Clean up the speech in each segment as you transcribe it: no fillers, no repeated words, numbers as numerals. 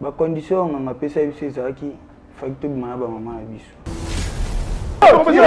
ba condition nga pesa biso ezaki facteur bimana ba mama na biso. Attention.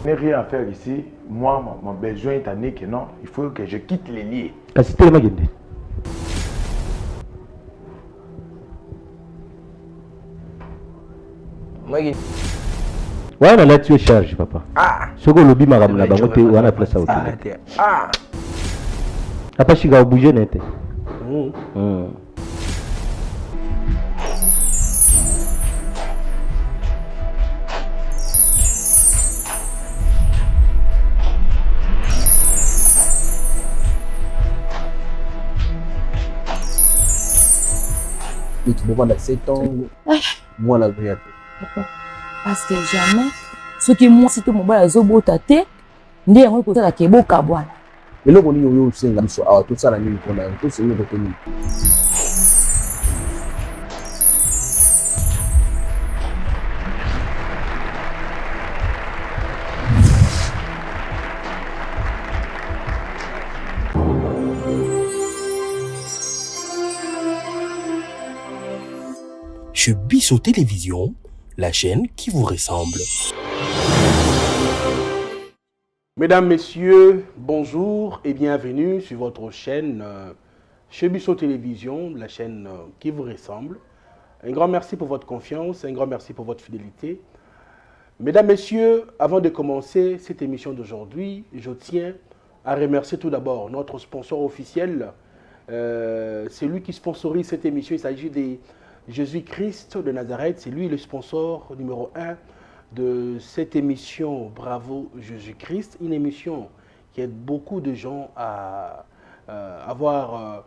Je n'ai rien à faire ici. Moi, mon besoin est tanné que non, il faut que je quitte les liens. Ouais, mais là tu es chargé, papa. Ah. Ce que l'obi m'a ramené là-bas, on a place à autour. Ah. Papa, je vais bouger net. Tu peux prendre 7 ans, moi la vérité. Parce que jamais, ce qui moi, si tout mon bas, zobo tate, ndi yango ko sala kebo kabwana. Et là, on dit yo senga biso awa tout ça la nuit pour la tout c'est une retenue. Chez Bisso Télévision, la chaîne qui vous ressemble. Mesdames, Messieurs, bonjour et bienvenue sur votre chaîne chez Bisso Télévision, la chaîne qui vous ressemble. Un grand merci pour votre confiance, un grand merci pour votre fidélité. Mesdames, Messieurs, avant de commencer cette émission d'aujourd'hui, je tiens à remercier tout d'abord notre sponsor officiel. C'est lui qui sponsorise cette émission, il s'agit de Jésus-Christ de Nazareth, c'est lui le sponsor numéro 1 de cette émission Bravo Jésus-Christ, une émission qui aide beaucoup de gens à avoir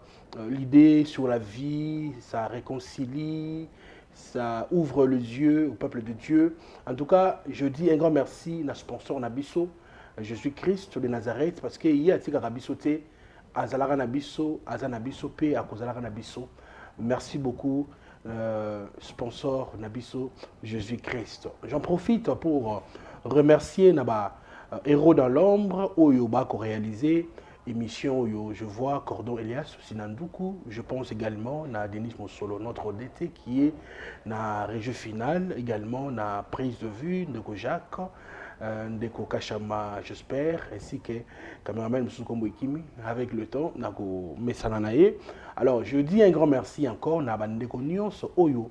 l'idée sur la vie, ça réconcilie, ça ouvre les yeux au peuple de Dieu. En tout cas, je dis un grand merci à sponsor Nabiso, Jésus-Christ de Nazareth, parce qu'il y a un Nabiso, Azalara Nabiso, Azanabiso, P, Akozalara Nabiso. Merci beaucoup. Sponsor Nabiso Jésus-Christ. J'en profite pour remercier Naba Héros dans l'ombre Oyo Bako réalisé émission Oyo je vois Cordon Elias Sinandoukou. Je pense également à Denis Mosolo notre DT qui est na région finale également na prise de vue de Jacques Ndeko Kachama, j'espère, ainsi que caméraman Moussoukombo Ikimi, avec le temps, Nako Messananaye. Alors, je dis un grand merci encore, Nabandeko Nyons, Oyo,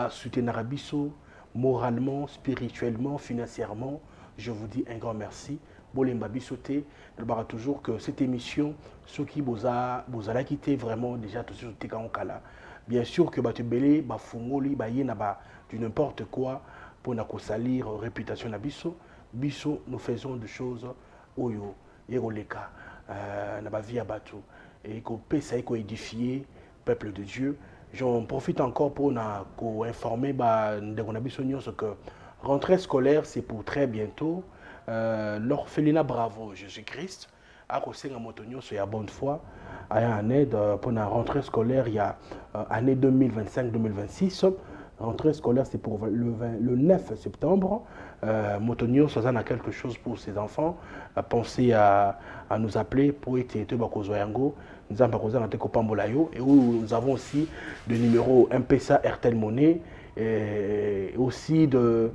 soutenir Bisso, moralement, spirituellement, financièrement. Je vous dis un grand merci. Bolemba Bissoté, je dirai toujours que cette émission, ceux qui vous a quitté vraiment déjà tout sur Tekankala. Bien sûr que Batubele, Bafungoli, Bayenaba, du n'importe quoi, pour Nako salir réputation Nabisso. Bisso, nous faisons des choses oyo yeroleka na ba vie abatu et ko pesa ko édifier peuple de Dieu. J'en profite encore pour informer ndeko na biso nyonso que rentrée scolaire c'est pour très bientôt. L'orphelinat Bravo Jésus-Christ a kosenga moto nyonso ya bonne foi aya en aide pour la rentrée scolaire il y a année 2025-2026. Rentrée scolaire, c'est pour le 9 septembre. Motonio Sazana a quelque chose pour ses enfants. Pensez à nous appeler pour être Bakozoyango. Nous avons et où nous avons aussi le numéro M-Pesa RTL Monnaie et aussi de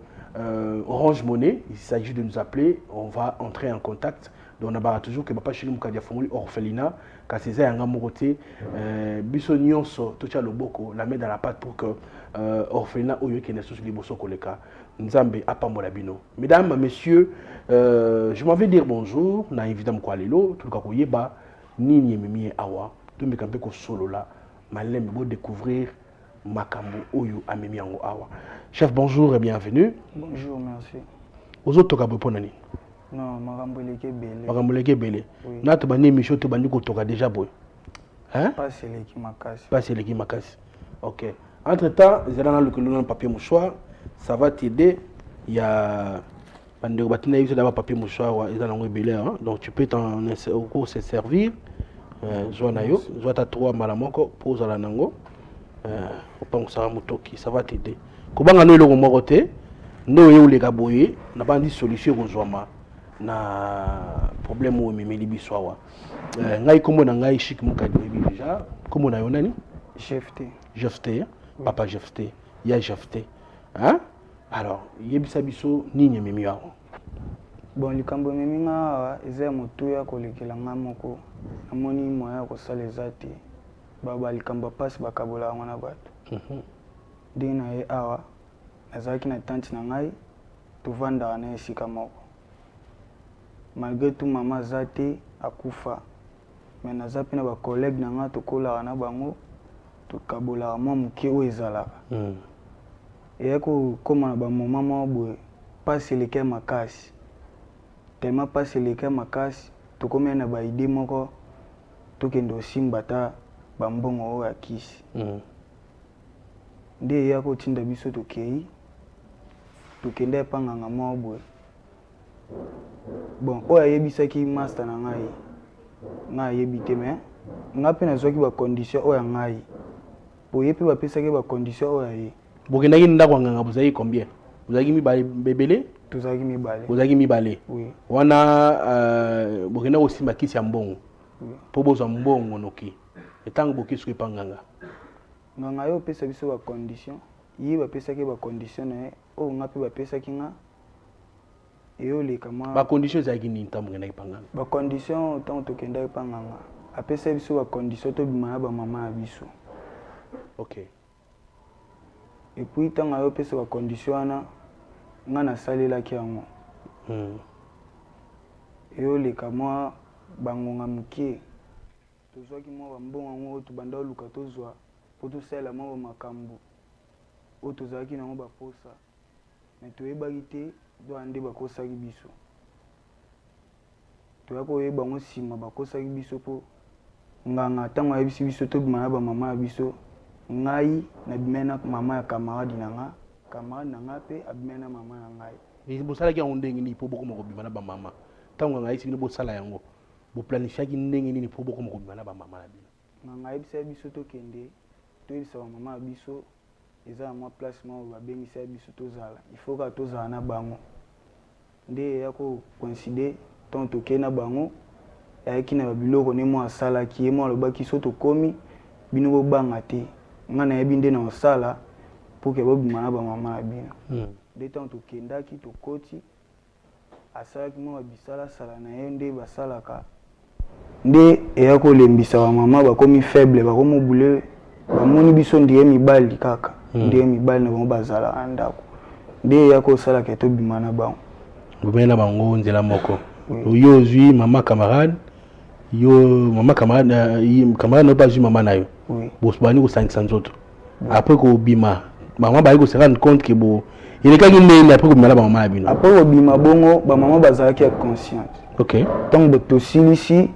Orange Monnaie. Il s'agit de nous appeler. On va entrer en contact. Donc, on a toujours que papa chez nous orphelinat. Kaseza yanga moroté bisonyon so tocha loboko la met dans la pâte pour que orphelinat oyo kene sous liboso koleka nzambe apambola bino. Mesdames, messieurs, je m'en vais dire bonjour na évidemment kwa lelo tout ka koyeba nini mimi awa to me kampe ko solo la malembe bo découvrir makambo oyo amemi yango awa. Chef, bonjour et bienvenue. Bonjour, merci. Aux autres toka boponani. Non, Maramboleke Bele. Maramboleke Bele. Na to bani émission to bani ko toka déjà boy. Hein? Pas c'est l'équipe Makasi. Pas c'est l'équipe Makasi. OK. Entre-temps, ils ont le papier mouchoir, ça va t'aider. Il y a un papier mouchoir, donc tu peux se servir. Soit à 3 malamoko, pose à la nango. Ça va t'aider. Comment on a le côté, nous les gaboyés, n'a pas dit solution aux hommes. Na problème où mimi libiswawa. Ngai comme on a chic mon déjà. Comme on a eu nani? Jefté. Papa Jefté. Il y a Jefté. Hein? Alors, yebisa biso nini mimi yao. Bon, likambo mimi nga eza moto ya kolekela nga moko. Amoni moya ko saleza te. Baba likambo passe bakabola ngona bato. Dina ye awa. Azaki na tante na ngai. Tuvanda na esika moko. Malgré tout maman zate akufa. Mais naza pe na ba collègue na nga tokola na bango. Tokabola mo muke o ezalaka. Et comme on a un moment où passe les cas makasi, tellement passe les cas makasi, tout comme on a une idée moko, tout kendo simbata bambongo o akisi. Nde ya ko tinda biso to kei, to kende panga ngamo boy. Bon, o ayebisa ki master na ngai, nga yebite me, nga pe na zoki ba condition o ya ngai. Po yepe ba pesa ke ba condition o ya yi. Vous avez combien? Vous avez mis bébé? Vous avez mis balé. Vous avez mis balé? Oui. On a aussi ma kisi ambon. Pour vos ambon monoki. Et tant que vous qui panganga. Nganga yo pesa biso ba condition. Yi ba pesa ke ba condition na o nga pe ba pesa ki nga. Yo le kama ba condition za gini ntambu ngena panganga. Ba condition tant to kenda panganga. A pesa biso ba condition to bima ba mama biso. OK. Et puis tant que pesa ba condition na nga na salela ki yango. Yo le kama bangonga muke. Tozwa ki mo bambonga ngo to banda luka tozwa poto sala mo makambo. O tozwa ki nango ba posa. Mais to ebaki te do ande ba kosa ki biso. To ya ko yeba ngo sima ba kosa ki biso po nganga tango ya biso to bima ba mama biso. Ngai na bimena mama ya camarade nanga pe abimena mama na ngai. Ni bosala ki ondenge ni po boko mo bimana ba mama. Tango ngai sini bosala yango. Bo planifia ki ndenge ni po boko mo bimana ba mama na bino. Ngai bisa biso to kende. To bisa ba mama biso eza ma place mo ba bengisa biso to zala. Il faut ka to zala na bango. Nde ya ko coïncider ton to kena bango. Ya ki na biloko ne mo asala ki mo lobaki so to komi bino bo banga te. Ngana yebinde na osala pour que bobima na ba mama na bino. De temps to kendaki to koti asala ki mo bisala sala na yende basalaka. Nde eya ko lembisa ba mama ba komi faible ba komo bule ba moni biso ndiye mibali kaka. Ndiye mibali na bango bazala andako. Nde eya ko sala ke to bima na bango. Bobena bango nzela moko. Yo zui mama camarade. Yo mama camarade camarade no pas zui mama na yo. Oui. Bosbani ko 500 autres. Après ko bima, maman ba ko se rendre compte que bo il est quand même après ko bima ba maman bino. Après ko bima bongo ba maman bazala ki consciente. OK. Donc to silisi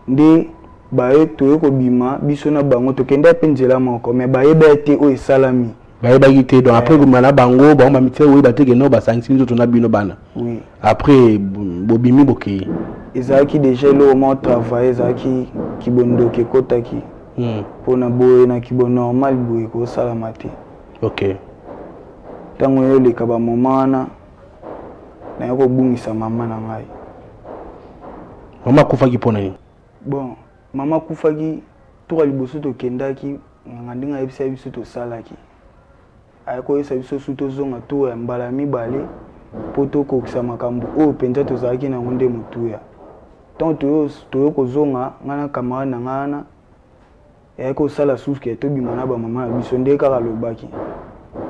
nde ba to ko bima biso na bango to kenda penjela moko mais ba yeba te o esalami. Ba yeba gite donc après ko mana bango ba ma mitie o ba te que no ba 500 autres na bino bana. Oui. Après bo bimi boké. Ezaki déjà le moment travailler ezaki kibondo ke kotaki. Pour na boye na kibo normal boye ko salama te. OK. Tango yo le kaba momana na yako bungisa mama na ngai. Mama kufaki pona ni. Bon, mama kufaki to liboso to kendaki ngandinga yebisa biso to salaki. Ayako yesa biso suto zonga to ya mbala mibale poto ko kisa makambo o penza to zaki na ngonde mutuya. Tant to ko zonga ngana kamara na ngana et ko sala suske to bima na ba mama biso nde kaka lobaki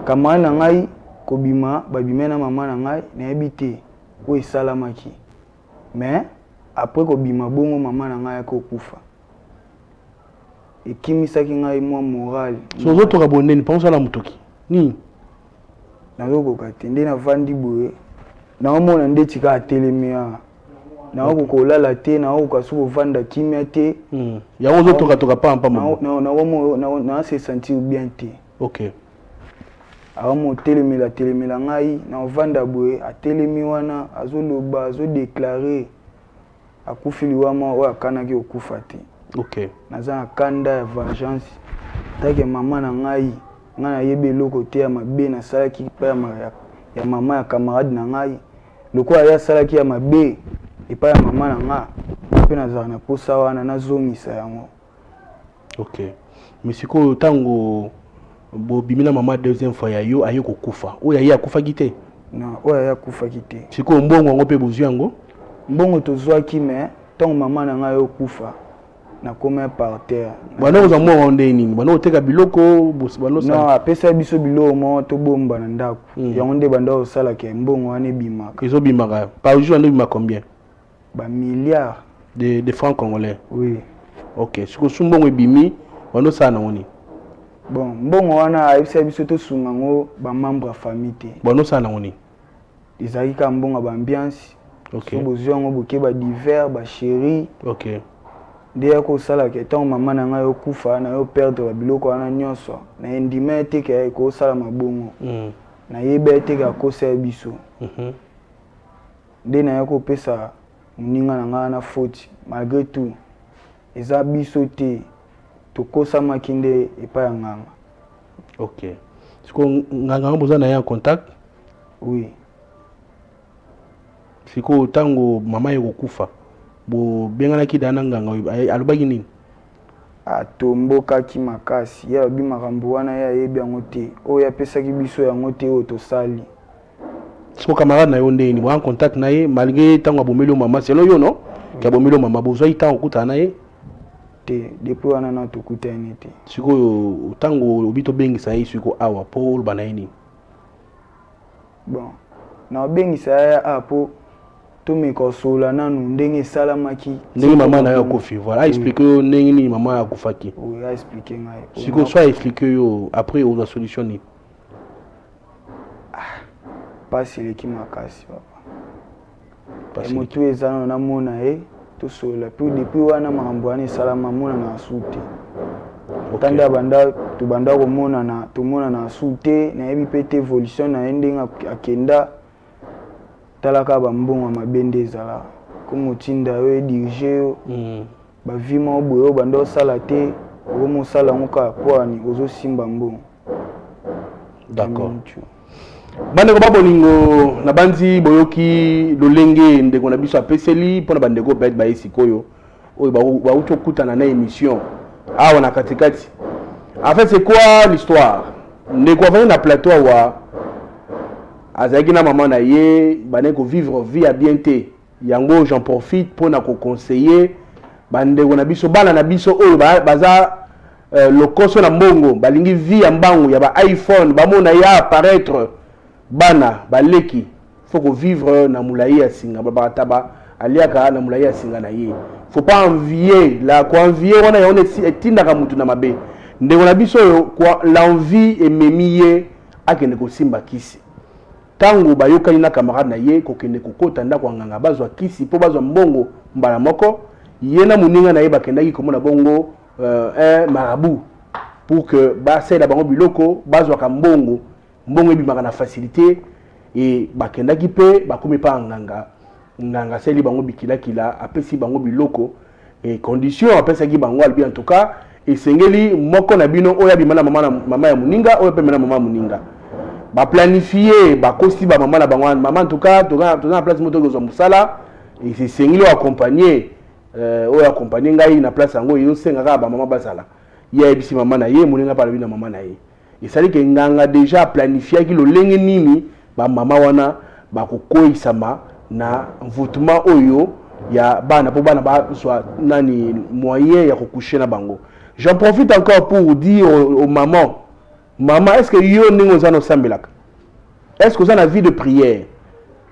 kama na ngai ko bima ba bimena mama na ngai na ebite o esalamaki mais après ko bima bongo mama na ngai ko kufa ekimisaki ngai mo moral so zo to ka bonene pense la mutoki ni na ko katende na vandi boye na omona nde tika atelemia na ko lala te na ko suko vanda kimia te ya ozo toka pa na se sentir bien te Ok. Aomo telemila ngai na vanda boye atelemi wana azoloba azodeklare akufili wama oyo akanaki okufa te. Ok. Naza na kanda ya vengeance take mama na ngai nayeba eloko te ya mabe nasalaki epai ya mama ya camarade na ngai lokola ye asalaki ya mabe epai ya mama na nga mpe nazala na posa wana nazongisa yango. Ok. Mais sikoyo tango bobimina mama deuxième fois ya yo aye kokufa oyo aye akufaki te? Non, oyo aye akufaki te. Sikoyo mbongo yango mpe bozwi yango? Mbongo tozwaki me ntango mama na ngai okufa nakoma par terre. Bana oza mbongo nde nini? Bana oteka biloko bano sa? Non, apesa biso biloko mo tobomba na ndako. Yango nde banda osalaka mbongo wana ebimaka. Ezobimaka par jour ande bima combien? Ba milliards de francs congolais. Oui. Ok, siko sumbongo ebimi bano sa na ngoni. Bon, mbongo wana ayebisa biso tosunga ngo ba membre ya famille te. Bano sa na ngoni. Ezali ka mbongo ba ambiance. Ok. So bozwa ngo boke ba divers ba chéri. Ok. Nde ko sala ke tant mama na ngai okufa na yo perdre ba biloko wana nyonso. Na endima te ke ko sala mabongo. Na yeba te ka kosa biso. Nde na yo ko pesa muninga na ngai na faute malgré tout. Eza biso te tokosa makinde epa ya nganga. Ok. Siko nganga boza na ya contact? Oui. Siko tango mama yeko kufa bo bengana ki dana nganga alobaki nini? Atombokaki makasi ya bi makambo wana ya yebi yango te oyo apesaki biso yango te oyo tosali. Siko camarade na yo ndeni bo en contact na ye malgré tango abomeli mama selon yo no? Ki abomeli mama bozwa ita okuta na ye? Te depuis wana na tokutani te. Siko tango obito bengisa ye siko awa po olbana ye nini? Bon, na bengisa ya apo to mekosola nanu ndenge salamaki ndenge mama na yo kofi voilà expliquer yo ndenge ni mama ya kufaki. Oui, a expliquer ngai. Siko soit expliquer yo après on va solutionner. Pas le qui makasi papa. Et motu ezana na mona e to sola puis depuis wana makambo wana salama mona na sute. Tanda banda to banda ko mona na to mona na sute na yebi pete evolution na endinga akenda talaka bambongo mabende ezala comme tinda yo dirige yo ba vima oboyo banda osala te o mosala ngoka poani ozo simba mbongo. D'accord. Bande ko babolingo na banzi boyoki lolenge ndeko na biso apeseli pona bande ko bet ba esikoyo oyo ba uto kutana na émission awa na katikati. En fait c'est quoi l'histoire? Ndeko avani na plateau wa azaki na maman na ye bane ko vivre vie à bien te yango j'en profite pour na ko conseiller bande ko na biso bana na biso oyo baza lokoso na mbongo balingi vie ya mbangu ya ba iPhone bamona ya apparaître bana baleki faut que vivre na moulaye ya singa ba taba aliaka na moulaye ya singa na ye faut pas envier la ko envier wana ya on etinda ka mutu na mabe ndeko na biso yo kwa l'envie ememiye akende ko simba kisi tango bayokani na camarade na ye ko kende kokota ndako nganga bazwa kisi po bazwa mbongo mbala moko ye na muninga na ye bakendaki komona bongo un marabout pour que basela bango biloko bazwa ka mbongo ebimaka na facilité et bakendaki pe bakomi pa nganga seli bango bikila apesi bango biloko et condition apesaki bango albi en tout cas esengeli moko na bino oya bimana mama ya muninga oya pe mena mama muninga ba planifier ba kosi ba mama na bango mama en tout cas toza na place moto gozo musala et c'est sengeli accompagner oya accompagner ngai na place yango yo senga ka ba mama basala ya ebisi mama na ye muninga pa na mama na ye. Et ça dit que nganga déjà planifié ki lo lenge nini ba mama wana ba kokoisama na votement oyo ya bana po bana ba soit nani moyen ya coucher na bango. J'en profite encore pour dire aux mamans, maman, est-ce que yo ningo zano sambelaka? Est-ce que vous avez une vie de prière?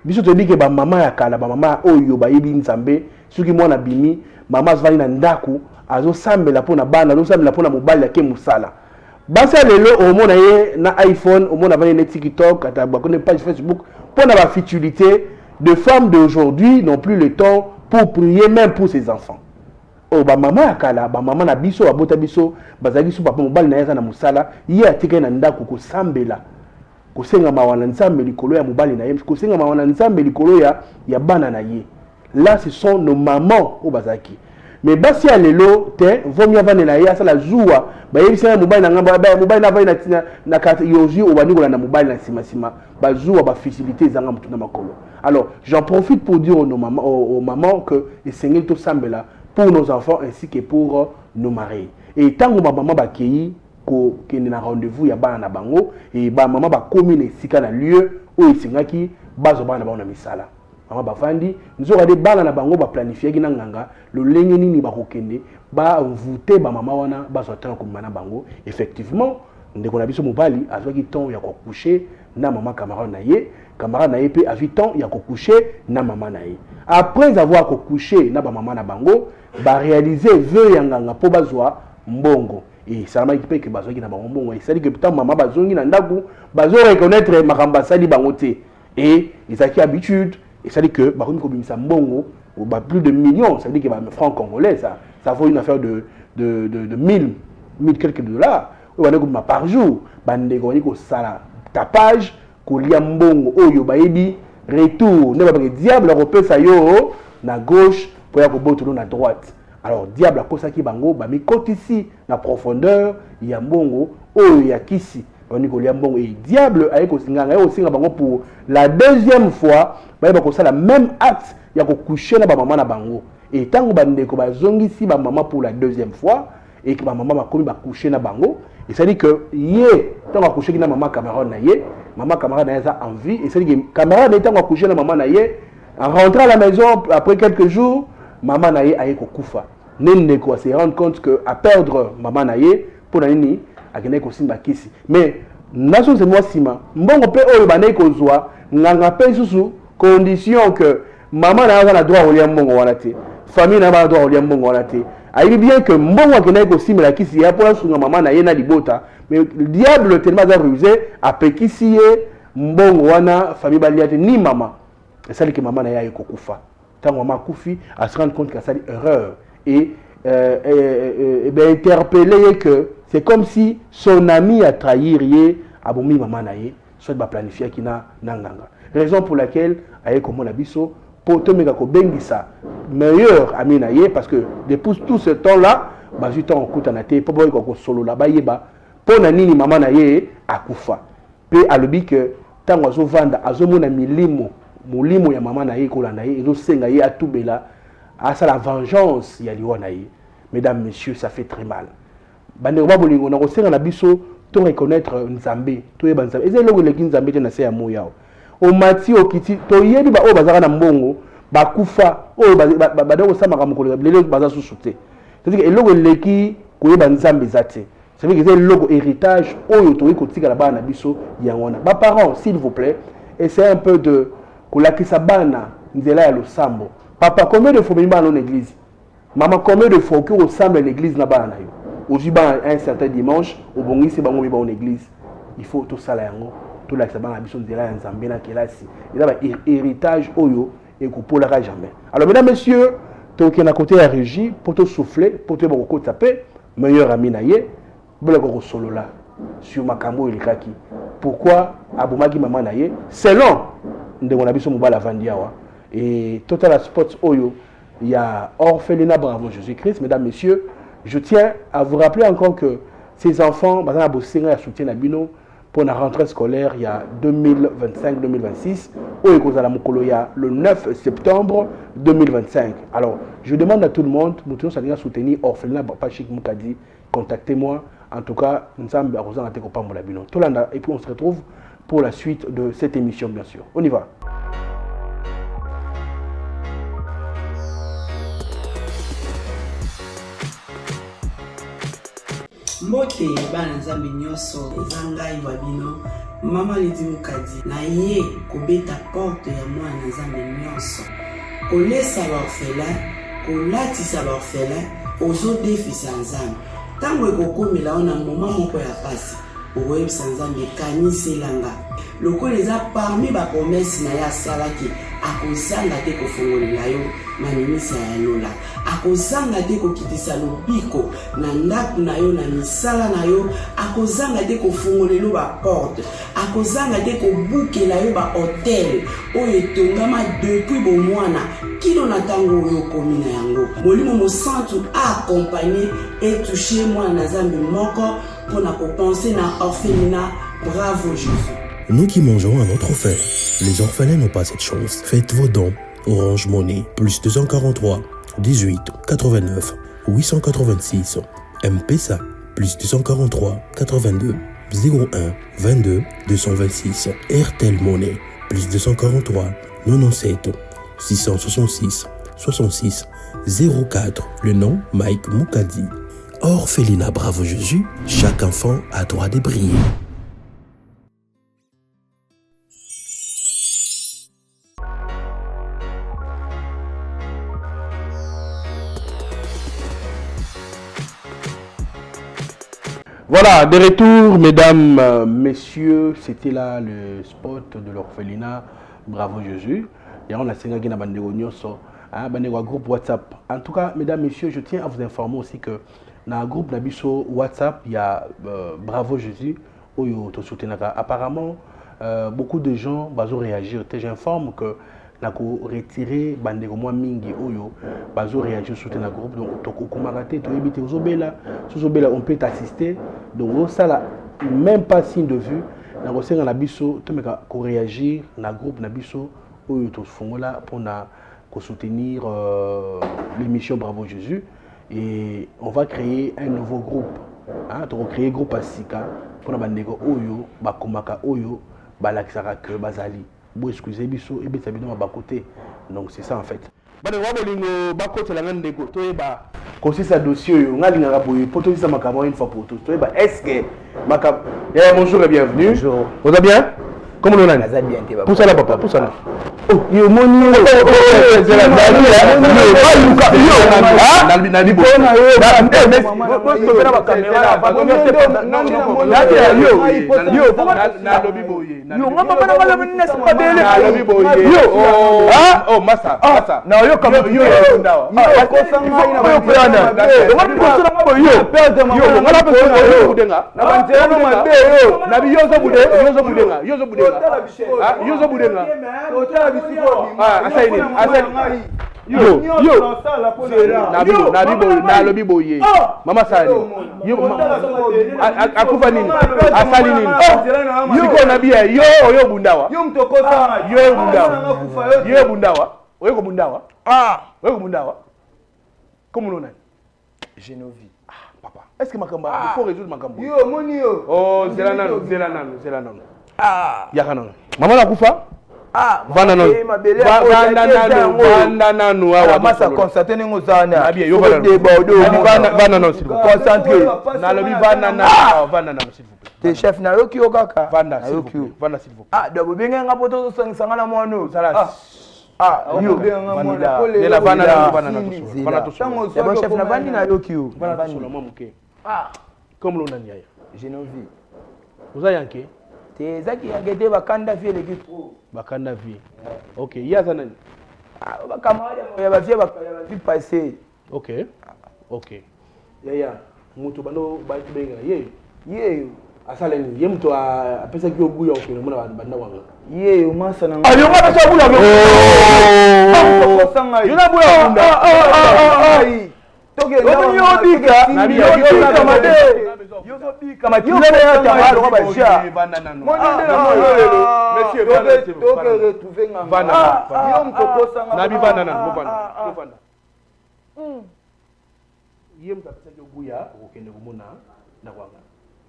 Biso te dit que ba maman ya kala ba maman oyo ba yebi nzambe soki mwana bimi maman zvani na ndaku azo sambela pona bana azo sambela pona mobali yake musala. Basa lelo au mona ye na iPhone au mona vani na TikTok ata ba connait page Facebook pona ba futilité de femmes d'aujourd'hui n'ont plus le temps pour prier même pour ses enfants. Oh, ba maman akala, ba maman na biso, ba bota biso, bazaki so papa mobali na yaza na musala, ye atika na ndako ko sambela. Ko senga mawana nzambe likolo ya mobali na ye, ko senga mawana nzambe likolo ya bana na ye. Là ce sont nos mamans au bazaki. Mais basi ya lelo te, vaut mieux vane na ye asa la joua, ba yebisa na mobali na ngamba, ba mobali na vane na kata yoji o baniko na mobali na sima, ba joua ba facilité zanga mutu na makolo. Alors, j'en profite pour dire aux mamans que essayez tout sambela pour nos enfants ainsi que pour nos maris. Et tant que ma maman va accueillir qu'il y a un rendez-vous, il y a un bango, et ma maman va communiquer si un lieu où il y a qui base au bango na misala. Maman va fandi, nous aurons des balles na bango va planifier qui n'anganga, le lengeni ni ba kokende, ba voûter ba maman wana base au temps comme mana bango. Effectivement, ndeko na biso mobali azwa ki temps ya ko coucher na maman camarade na ye. Camarade na ye pe a vu temps ya ko coucher na maman na ye. Après avoir ko coucher na ba maman na bango, ba réaliser veu yanganga po bazwa mbongo. Et ça m'a dit que bazwa ki na mbongo. Et ça dit que putain maman bazongi na ndaku, bazo reconnaître makamba sali bango te. Et ils acquis habitude. Et ça dit que ba komi ko bimisa mbongo ou ba plus de millions, ça dit que ba francs congolais ça vaut une affaire de 1000 quelques dollars. Ou ba ndeko par jour, ba ndeko ni ko sala tapage kolia mbongo oyo bayebi retour ne ba diable repesa yo na gauche pour ya ko botulo na droite. Alors diable akosa ki bango ba mi ici na profondeur ya mbongo oyo ya kisi on kolia mbongo et diable ayeko singanga yo singa bango pour la deuxième fois ba ko sala même acte ya ko coucher na ba maman na bango et tango ba ndeko ba zongi si ba maman pour la deuxième fois et que ba maman ba komi ba coucher na bango. Et ça dit que yé tant à coucher na maman camarade na yé, maman camarade na yé en vie et ça dit que camarade étant à coucher na maman na yé, en rentrant à la maison après quelques jours, maman na yé a yé kufa. Nende ko se rendre compte que à perdre maman na yé pour nani a gagner ko simba kisi. Mais naso c'est moi sima, mbongo pe oyo banay ko zwa, nganga pe susu condition que maman na a droit au liam mbongo wana te. Famille na ba droit au liam mbongo wana te. Il dit bien que mbongo akena ko simba la kisi ya pour sunga maman na ye na libota, mais le diable tellement a rusé a pekisi mbongo wana famille baliate ni maman. Et ça dit que maman na ya ko kufa. Tant maman kufi a se rendre compte que ça dit erreur et ben interpeller que c'est comme si son ami a trahi abomi maman na ye, soit ba planifier qui na nanganga. Raison pour laquelle aye comme na biso pour te mega ko bengisa meilleur ami na ye parce que depuis tout ce temps là ba ju temps okuta na te po boy ko solo la ba yeba po na nini maman na ye akufa pe alobi que tango azo vanda azo mona molimo ya maman na ye ko landa ye ezo senga ye atubela à ça la vengeance ya liwa na ye. Mesdames messieurs, ça fait très mal. Bande ba bolingo na ko senga na biso to reconnaître nzambe to yeba nzambe ezelo logo le nzambe te na se ya moya o mati o kiti to yebi ba o bazaka na mbongo ba kufa o ba doko sama ka mokolo lelo baza susute. C'est-à-dire que logo leki ko yeba nzambe zate. C'est vrai que c'est le logo héritage oyo to ko tika la bana biso yangona. Ba parents, s'il vous plaît, essayez un peu de kolakisa bana nzela ya losambo. Papa, combien de fois vous allez à l'église? Maman, combien de fois vous ressemblez à l'église na bana yo? Aujourd'hui, un certain dimanche, au bon ici, vous allez à l'église. Il faut tout ça là, tout là, ça va la mission de la nzambe na kelasi. Il y a un héritage oyo et qu'on ne pourra jamais. Alors, mesdames, messieurs, tout qui est à côté de la régie, pour te souffler, pour te taper, meilleur ami na ye, vous solo là, sur ma camo et le kaki. Pourquoi abomaki maman na ye? Selon, de mon avis, mon bal à Vandiawa. Et Total Sports Oyo, il y a Orphelinat Bravo Jésus-Christ. Mesdames, messieurs, je tiens à vous rappeler encore que ces enfants, ils ont soutien à Bino pour la rentrée scolaire, il y a 2025-2026, il y a le 9 septembre 2025. Alors, je demande à tout le monde, nous tenons à soutenir Orphelinat Pachik Moukadi, contactez-moi. En tout cas, nous sommes à Rosan Bino. Et puis on se retrouve pour la suite de cette émission, bien sûr. On y va. Mbote bana nzambe nyoso ezangai babino mama Lydie Moukadi na ye kobeta porte ya mwana nzambe nyoso kolesa baorphelin kolatisa baorphelin ozodefisa nzambe tango ekokomela ona moma moko ya pasi oyebisa nzambe kaniselanga lokola eza parmi bapromese na ye asalaki akozanga te kofongolela yo maninisa ya lola akozanga te kokitisa lobiko na ndako na yo na misala na yo akozanga te kofongolela yo baporte akozanga te kobukela yo bahotel oyo etongama depuis bomwana kino na ntango oyo okomi na yango molimo mosantu aakompagne etouche mwana na nzambe moko mpona kopense na orphelinat Bravo Jésus. Nous qui mangeons à notre faim, les orphelins n'ont pas cette chance. Faites vos dons. Orange Money, plus 243 18 89 886. M-Pesa, plus 243 82 01 22 226. RTL Money, plus 243 97 666 66 04. Le nom Mike Moukadi. Orphelinat Bravo Jésus, chaque enfant a droit de briller. Voilà, de retour, mesdames, messieurs, c'était là le spot de l'orphelinat Bravo Jésus. Et on a signé un groupe WhatsApp. En tout cas, mesdames, messieurs, je tiens à vous informer aussi que dans le groupe Nabiso WhatsApp, il y a Bravo Jésus. Apparemment, beaucoup de gens vont réagir. J'informe que nako retirer bandeko moi mingi oyo bazo réagir sur le groupe donc tokokumarate to ebite ozobela on peut t'assister donc ça là même pas signe de vue nako senga na biso to meka ko réagir na groupe na biso oyo to fongola pour na ko soutenir l'émission Bravo Jésus et on va créer un nouveau groupe hein to créer groupe asika pour na bandeko oyo bakomaka oyo balakisaka que bazali. Bon, excusez biso et bien ça vient à côté. Donc c'est ça en fait. Bah de wabolingo bakote la ngande ko to eba ko si ça dossier yo ngalinga raboye poto ça makabo une fois pour tous. To eba est-ce que makab bonjour et bienvenue. Bonjour. Vous allez bien? Comment on est? Ça bien papa. Pousse là papa, pousse là. Oh, yo moni yo. C'est la dali là. Yo Luka yo. Ah, nalbi bo. Oh massa massa. Na yo kama yo ndawa. Yozo budenga. Nabi boye. Mama sali. Akufa nini? Asali nini? Siko nabi yo bundawa. Yo mtokosa. Yo bundawa. Yo bundawa. Oyo ko bundawa. Oyo ko bundawa. Comment on a? Genovi. Papa. Est-ce que makamba il faut résoudre makamba? Yo moni yo. Oh, zelanano. Yakana. Mama nakufa? Vanda nanu awa masa constater ningo zana abia yo vanda non s'il vous plaît concentré na lobi vanda nanu s'il vous plaît te chef na yoki okaka vanda s'il vous plaît do benga ngapoto sangana na mwana sala yo benga mwana pole la vanda to chef na vandi na yoki yo vanda to solo muke comme l'on yaya Genovi vous avez yanké te zaki yagede bakanda vie le gitro bakanda vie OK yaza nani bakamaya ya bavie bakaya vie passé OK yaya mutu bano ba tubenga ye asaleni ye mutu apesa ki obuya okene mona banda wanga ye umasa na yo ngaba sa buya yo na buya bunda toke yo bika na bika made yo bika made yo ya tamalo kwa basha monsieur toke retrouver ngamba yo mtokosa ngamba na bivanda na bovanda ye mtapesa ki obuya okene kumona na kwanga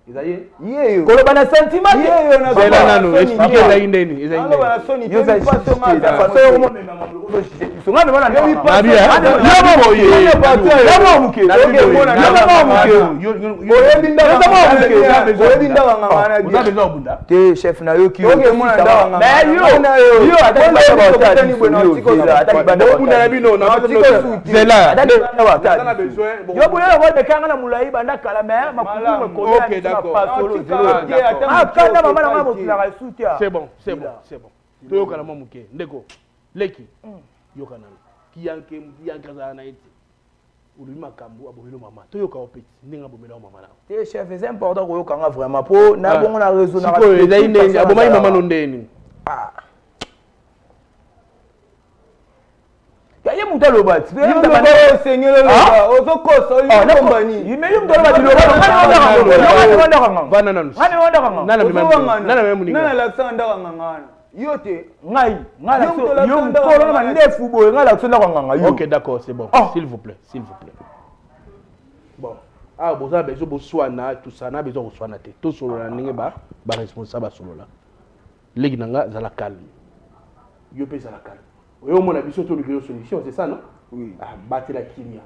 izaye yeyo kolobana sentiment yeyo na zela nanu expliquer la indeni izaye alo bana soni te façon ma façon comment songana bana na bia yabo muke oyebi ndawa ngana bia uza bezo bunda te chef na yoki yo yo atani bwana tikoza atani banda bunda na bino na zela atani banda wa yo bolela wa de kanga na mulai banda kala mais makumu ko d'accord. C'est bon. Toyokana mwa muke. Ndeko. Leki. Yokana. Kiyanke na eti. Ulu makambu abomelo mama. Toyoka opeti. Ndinga bomelo mama na. Te chef, c'est important ko yokanga vraiment po na bongo na réseau na. Siko ezai abomai mama no ndeni. Ah. Kaye muta lobati. Yimba bana seigneur loba. Ozo koso yombani. Yimeli muta lobati loba. Bana nanu. Nana memu. Nana Alexander ngangana. Yote ngai yo mkolo na ndefu boye ngai la tsonda nganga yo. OK, d'accord, c'est bon. S'il vous plaît. Bon. Ah, boza bezo boswana tout ça na bezo boswana te. To solo na ninge ba responsable solo la. Legi nanga za la calme. Yo pe za la calme. Oyo mona biso to lukelo solution, c'est ça non? Oui. Ah, battre la kimia.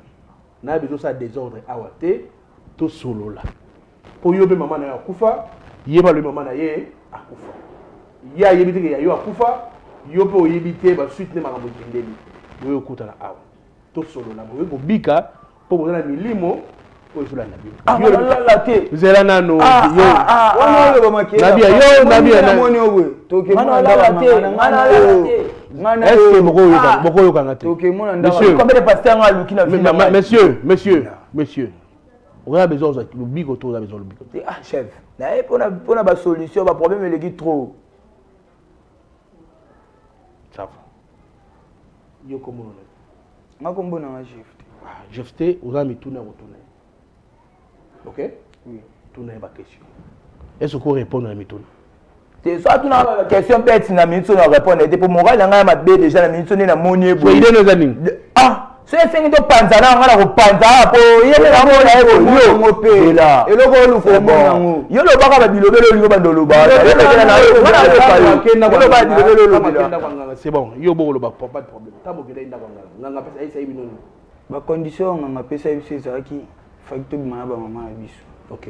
Na bezo ça désordre awate to solo la. Po yo pe maman na ya kufa, yeba le maman na ye akufa. Ya yebite ke ya yo akufa, yo pe oyebite ba suite ne makambo kindeli. Yo okuta na awa. To solo la mo ko bika po bo na milimo o solo na bio. Yo la te. Zela nano yo. Wana lo bamaki. Nabia na moni owe. Toke mona ndala te. Est-ce que boko yo kanga te? Toke mona ndala. Combien de pasteurs ont luki na ville? Monsieur. On a besoin de le bigo to, on a besoin de bigo. Ah chef. Na pour na ba solution, ba problème le guide trop. Ça va. Yo comment on est? Makombo na shift. Shift, on a mis tout na retourner. OK? Oui. Tourner ba question. Est-ce qu'on répond à mi tourner? C'est soit tu as une question bête na minute on répondre et pour moral nga ma bé déjà na minute na monier boy. Il est nos amis. Ah, c'est fait to panza na nga ko panza po yele na mo na yo ngope là. Et loko lu ko mo. Yo lo baka ba bilobelo lingo bandolo ba. C'est bon. Yo bo lo ba pas de problème. Tabo ke nda kwanga. Nga pesa isa ibino. Ba condition nga pesa biso zaki facteur bimana ba mama na biso. OK.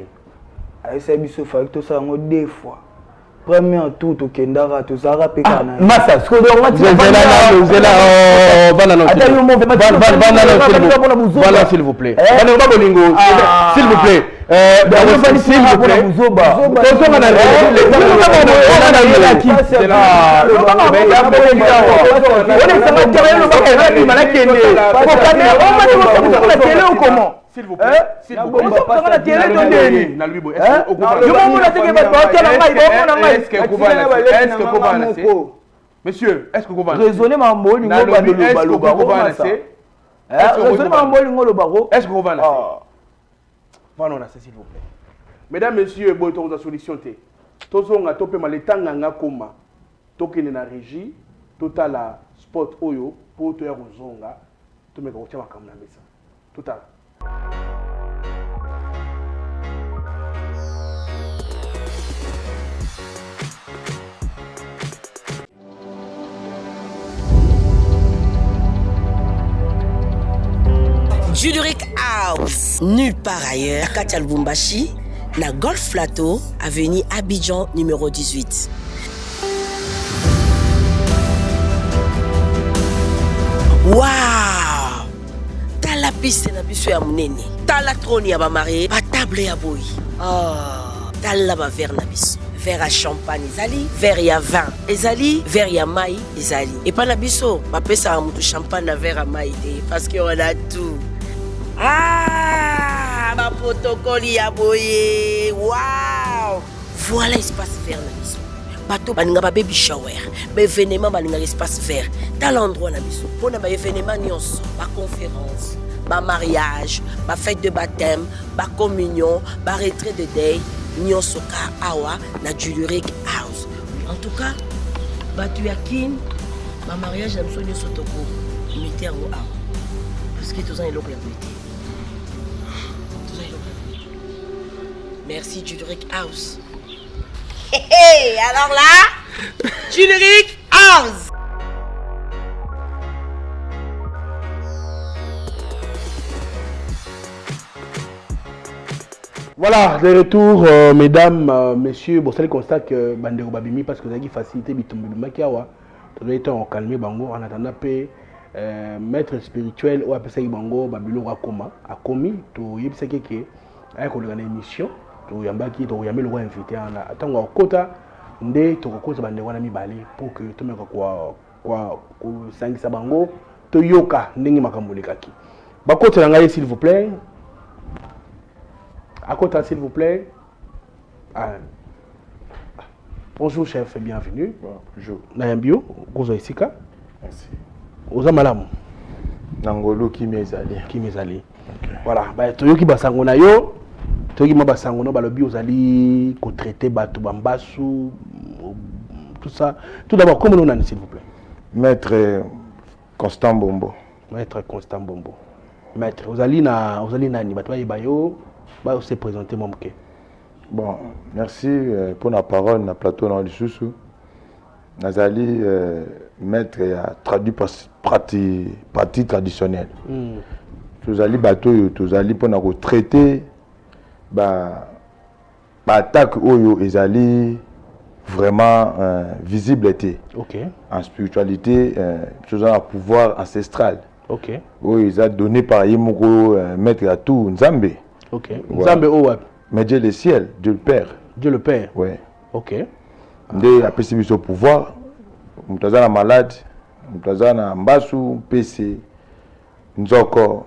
Aisa biso facteur ça ngo deux fois. Premier tour to kendara to zara pekana. Massa, ce que on va dire. Voilà s'il vous plaît. S'il vous plaît. S'il vous plaît. S'il vous plaît. Monsieur, est-ce que vous va raisonner ma moli ngo ba lo ba est-ce que vous va voilà là s'il vous plaît. Mesdames, messieurs, boy to za solution te. Tozonga tope maletanga nga koma. Tokene na régie, totala spot oyo pour to ya kozonga. To meka ko tia makamna mesa. Totala. Juluric House, nulle part ailleurs qu'à Lubumbashi, na Golf Plateau, avenue Abidjan numéro 18. Waouh! T'as la piste na biso ya munene. T'as la trône ya ba marié, ba table ya boy. Oh, t'as la ba verre na biso. Verre à champagne ezali, verre ya vin ezali, verre ya mai ezali. Et pas na biso, ba pesa mutu champagne na verre à mai te parce que on a tout. Ah, ma protocole ya boye. Waouh! Voilà espace vert na biso. Bato baninga ba baby shower, ba événement baninga espace vert. Dans l'endroit na biso, pona ba événement nyonso, ba conférence, ba mariage, ba fête de baptême, ba communion, ba retrait de deuil, nyonso ka awa na Juluric House. En tout cas, bato ya kin, ba mariage na biso nyonso toko, imiter ngo awa. Parce que tous en eloko ya polité. Merci Juluric House. Hey, alors là, Juluric House. Voilà, de retour, mesdames, messieurs. Bon, c'est le constat que Bandero Babimi, parce que vous avez facilité Bitombi Makiawa, tout le temps calmé Bango, en attendant paix. Maître spirituel ou après ça Bango Babilo Rakoma a commis tout yebisaki que avec une émission toyambaki tokoyambi lokwa invité wana ntango akota nde tokokota bandeko wana mibale pour que tomeka kosangisa bango toyoka ndenge makambo elekaki bakotela ngai s'il vous plaît akota s'il vous plaît. Bonjour chef et bienvenue. Bonjour. Nayambio Gozo Isika. Merci. Oza malamu. Nangolo Kimezali. Kimezali. Voilà, bah toyoki basango na yo. Toyoki ma basango no balobi ozali ko traiter bato bambasu tout ça. Tout d'abord comment on a s'il vous plaît. Maître Constant Bombo. Maître Constant Bombo. Maître ozali nani bato ba yo ba se présenter mon mke. Bon, merci pour la parole na plateau na Lisusu. Nazali maître a traduit pratique traditionnelle. Tozali bato yo tozali pour na traiter ba attaque oyo ezali vraiment visible était. OK. En spiritualité, chose un pouvoir ancestral. OK. Oyo ils a donné par Yemoko maître à tout Nzambe. OK. Nzambe owa. Mais Dieu le ciel, Dieu le Père. Dieu le Père. Ouais. OK. Ndé a perçu son pouvoir. Mutazana malade, mutazana mbasu, PC, nzoko.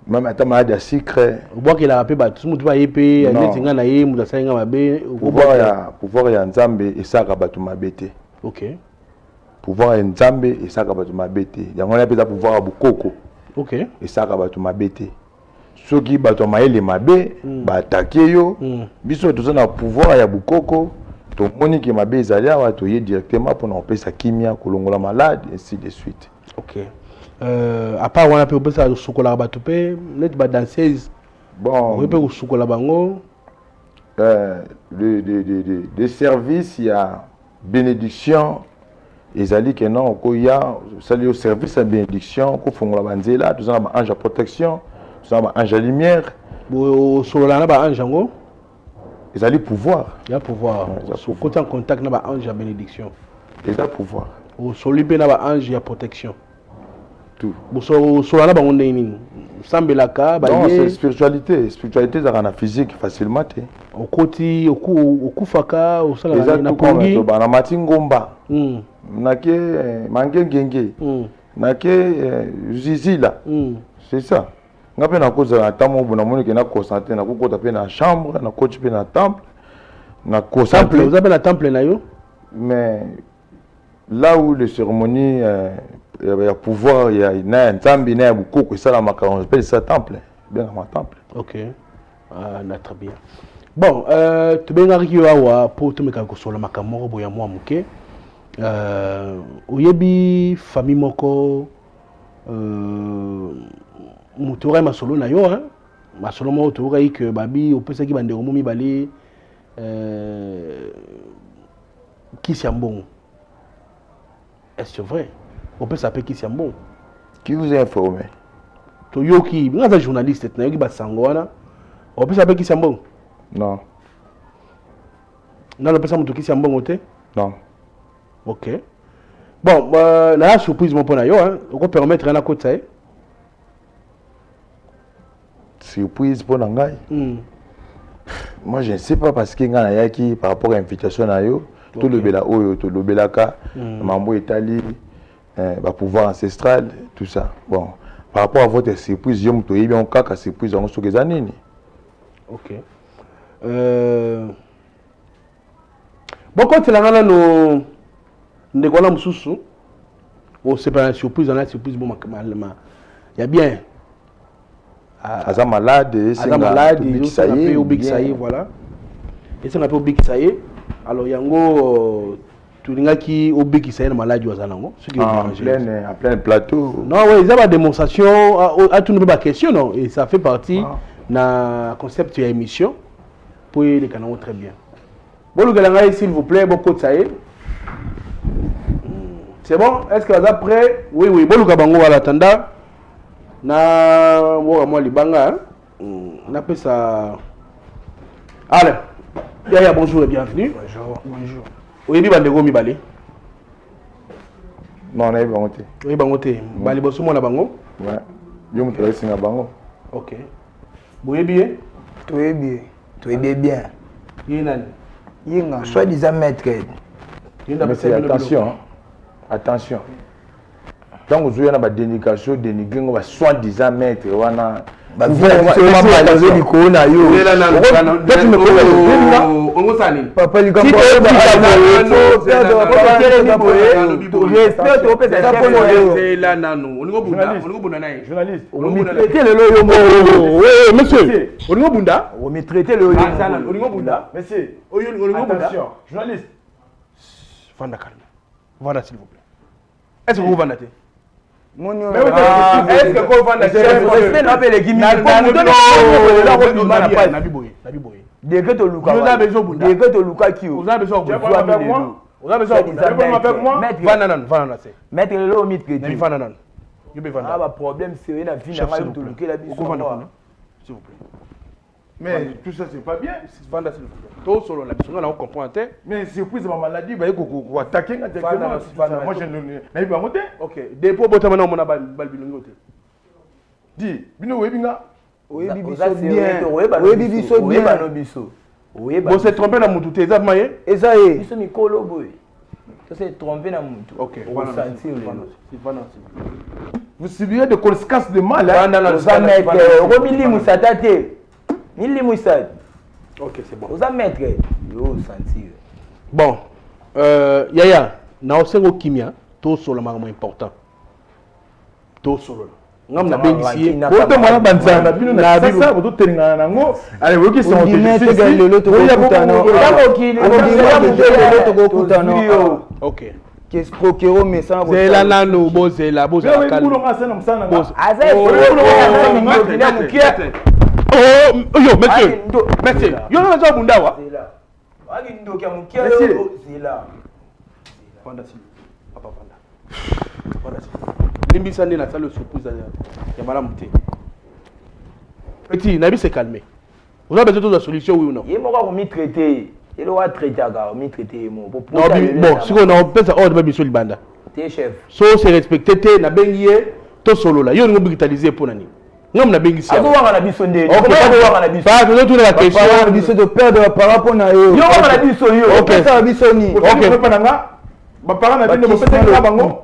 Même étant malade à sucre. On voit qu'il a rappelé tout le monde va épée, netinga na ye, mutasa nga mabe. Pouvoir ya Nzambe et ça kabatu mabete. OK. Pouvoir ya Nzambe et ça kabatu mabete. Yango na pesa pouvoir ya bukoko. OK. Et ça kabatu mabete. Ceux qui battent maïle mabe, attaquer yo, biso tous na pouvoir ya bukoko, to moni ki mabe ezalia wa to yé directement pour na pesa kimia kolongola malade ainsi de suite. OK. À part on a peut pesa sukola bato pe, net ba danseuse. Bon, on peut sukola bango. De service il y a bénédiction ezali que non ko ya sali au service à bénédiction ko fongola banzela, tous na ange à protection. Ça va ange lumière. Sur la ba ange ngo. Ils allaient pouvoir. Il y a pouvoir. Sur côté en contact na ba ange à bénédiction. Ils ont pouvoir. Au solipe na ba ange à protection. Tout. Sur la ba on nini. Sambelaka ba non, c'est spiritualité. Spiritualité ça rend physique facilement té. Au côté au kufaka au sala na pongi. Ba na matingomba. Nake mangengenge. Nake zizila. C'est ça. Ngape na cause na tamo bona moni ke na concentrer na kokota pe na chambre na coach pe na temple na concentrer vous avez la temple na yo mais là où les cérémonies il y a pouvoir il y a na Nzambe na bukoko ça la maka on appelle ça temple bien ma temple. OK. Na très bien. Bon tu benga ki awa pour te meka ko sola makamoko boya mwa muke oyebi famille moko mutura masolo na yo hein masolo mo mutura que babi opesa ki bande romo mibale Kisi Ambon. Est-ce vrai? Opesa pe Kisi Ambon. Qui vous a informé? To yoki, nga journaliste na yoki basango wana. Opesa pe Kisi Ambon? Non. Na opesa mutu Kisi Ambon ote? Non. OK. Bon, la surprise mon pona yo hein, on peut permettre na kota eh. Surprise pour Nangai. Moi je ne sais pas parce que ngana yaki par rapport à l'invitation na yo, tout le bela oyo, tout le belaka, mambo Italie, ba pouvoir ancestral, tout ça. Bon, par rapport à votre surprise, yo mto yebi on kaka surprise on so kezanini. OK. Bon quand la ngana no ndekona mususu, oh c'est pas une surprise, on a une surprise bon malama. Il y a bien Aza malade, c'est malade, il s'est appelé au Big Saïe, voilà. Et c'est un peu au Big Saïe. Alors yango tulinga ki au Big Saïe malade ou azanango, ce qui en plein plateau. Non ouais, ils ont la démonstration à tout nouveau question non et ça fait partie na concept de l'émission pour les canaux très bien. Bon le galanga s'il vous plaît, beaucoup de Saïe. C'est bon? Est-ce que vous êtes prêts? Oui oui, bon le gabango à l'attendant. Na moi libanga on appelle ça. Allez Yaya bonjour et bienvenue. Bonjour. Oui bandeko mibale. Non na bangote. Oui bangote bali boso mona bango. Ouais. Yo mutala singa bango. OK. Boyebi Toyebi Tu es bien. Yinga. Soi-disant maître. Mais attention, attention. Tant que vous avez une dénigration, dénigrer, on va soi-disant maître, on a. Voilà, s'il vous plaît. Est-ce que vous vendez? Est-ce que vous vendez? Mais tout ça, c'est pas bien. On comprend. Mais surprise, ma maladie, il faut attaquer directement. Moi, je n'ai pas monté. Ok. Depuis que vous avez balbilongo. Dis, Bino Webinga. Vous s'est trompé dans mon tout. Et ça, et ça est. Ils sont Mikolo boy. Ça s'est trompé dans mon tout. Ok. Vous subirez des conséquences de mal. Romili Moussatate. Mili Moussad. Ok, c'est bon. Vous avez maître. Yo, sentir. Bon. Yaya, na osengo kimia, to solo maramo important. To solo. Ngam na bengisi. Boto mwana banzana bino na sasa boto telinga nango. Allez, vous qui sont en Ok. Qu'est-ce que mais ça c'est là nano bozela bozela calme. Oh yo monsieur yo na za bunda wa papa panda limbisa ndi na sala surprise ya malamu te petit nabi se calmer vous avez besoin de solution oui ou non il m'a remis traiter il doit traiter à mi traiter mo bon si on a pesa ordre biso libanda t'es chef so c'est respecté te na bengiye to solo la yo ngo digitaliser pour nani ngam na bengi sia azo wanga na biso ndeni wanga na biso pas de tout la question na biso de perdre par rapport na yo wanga na biso yo OK ça na biso ni OK pa nanga ba parana bino mo pesa na bango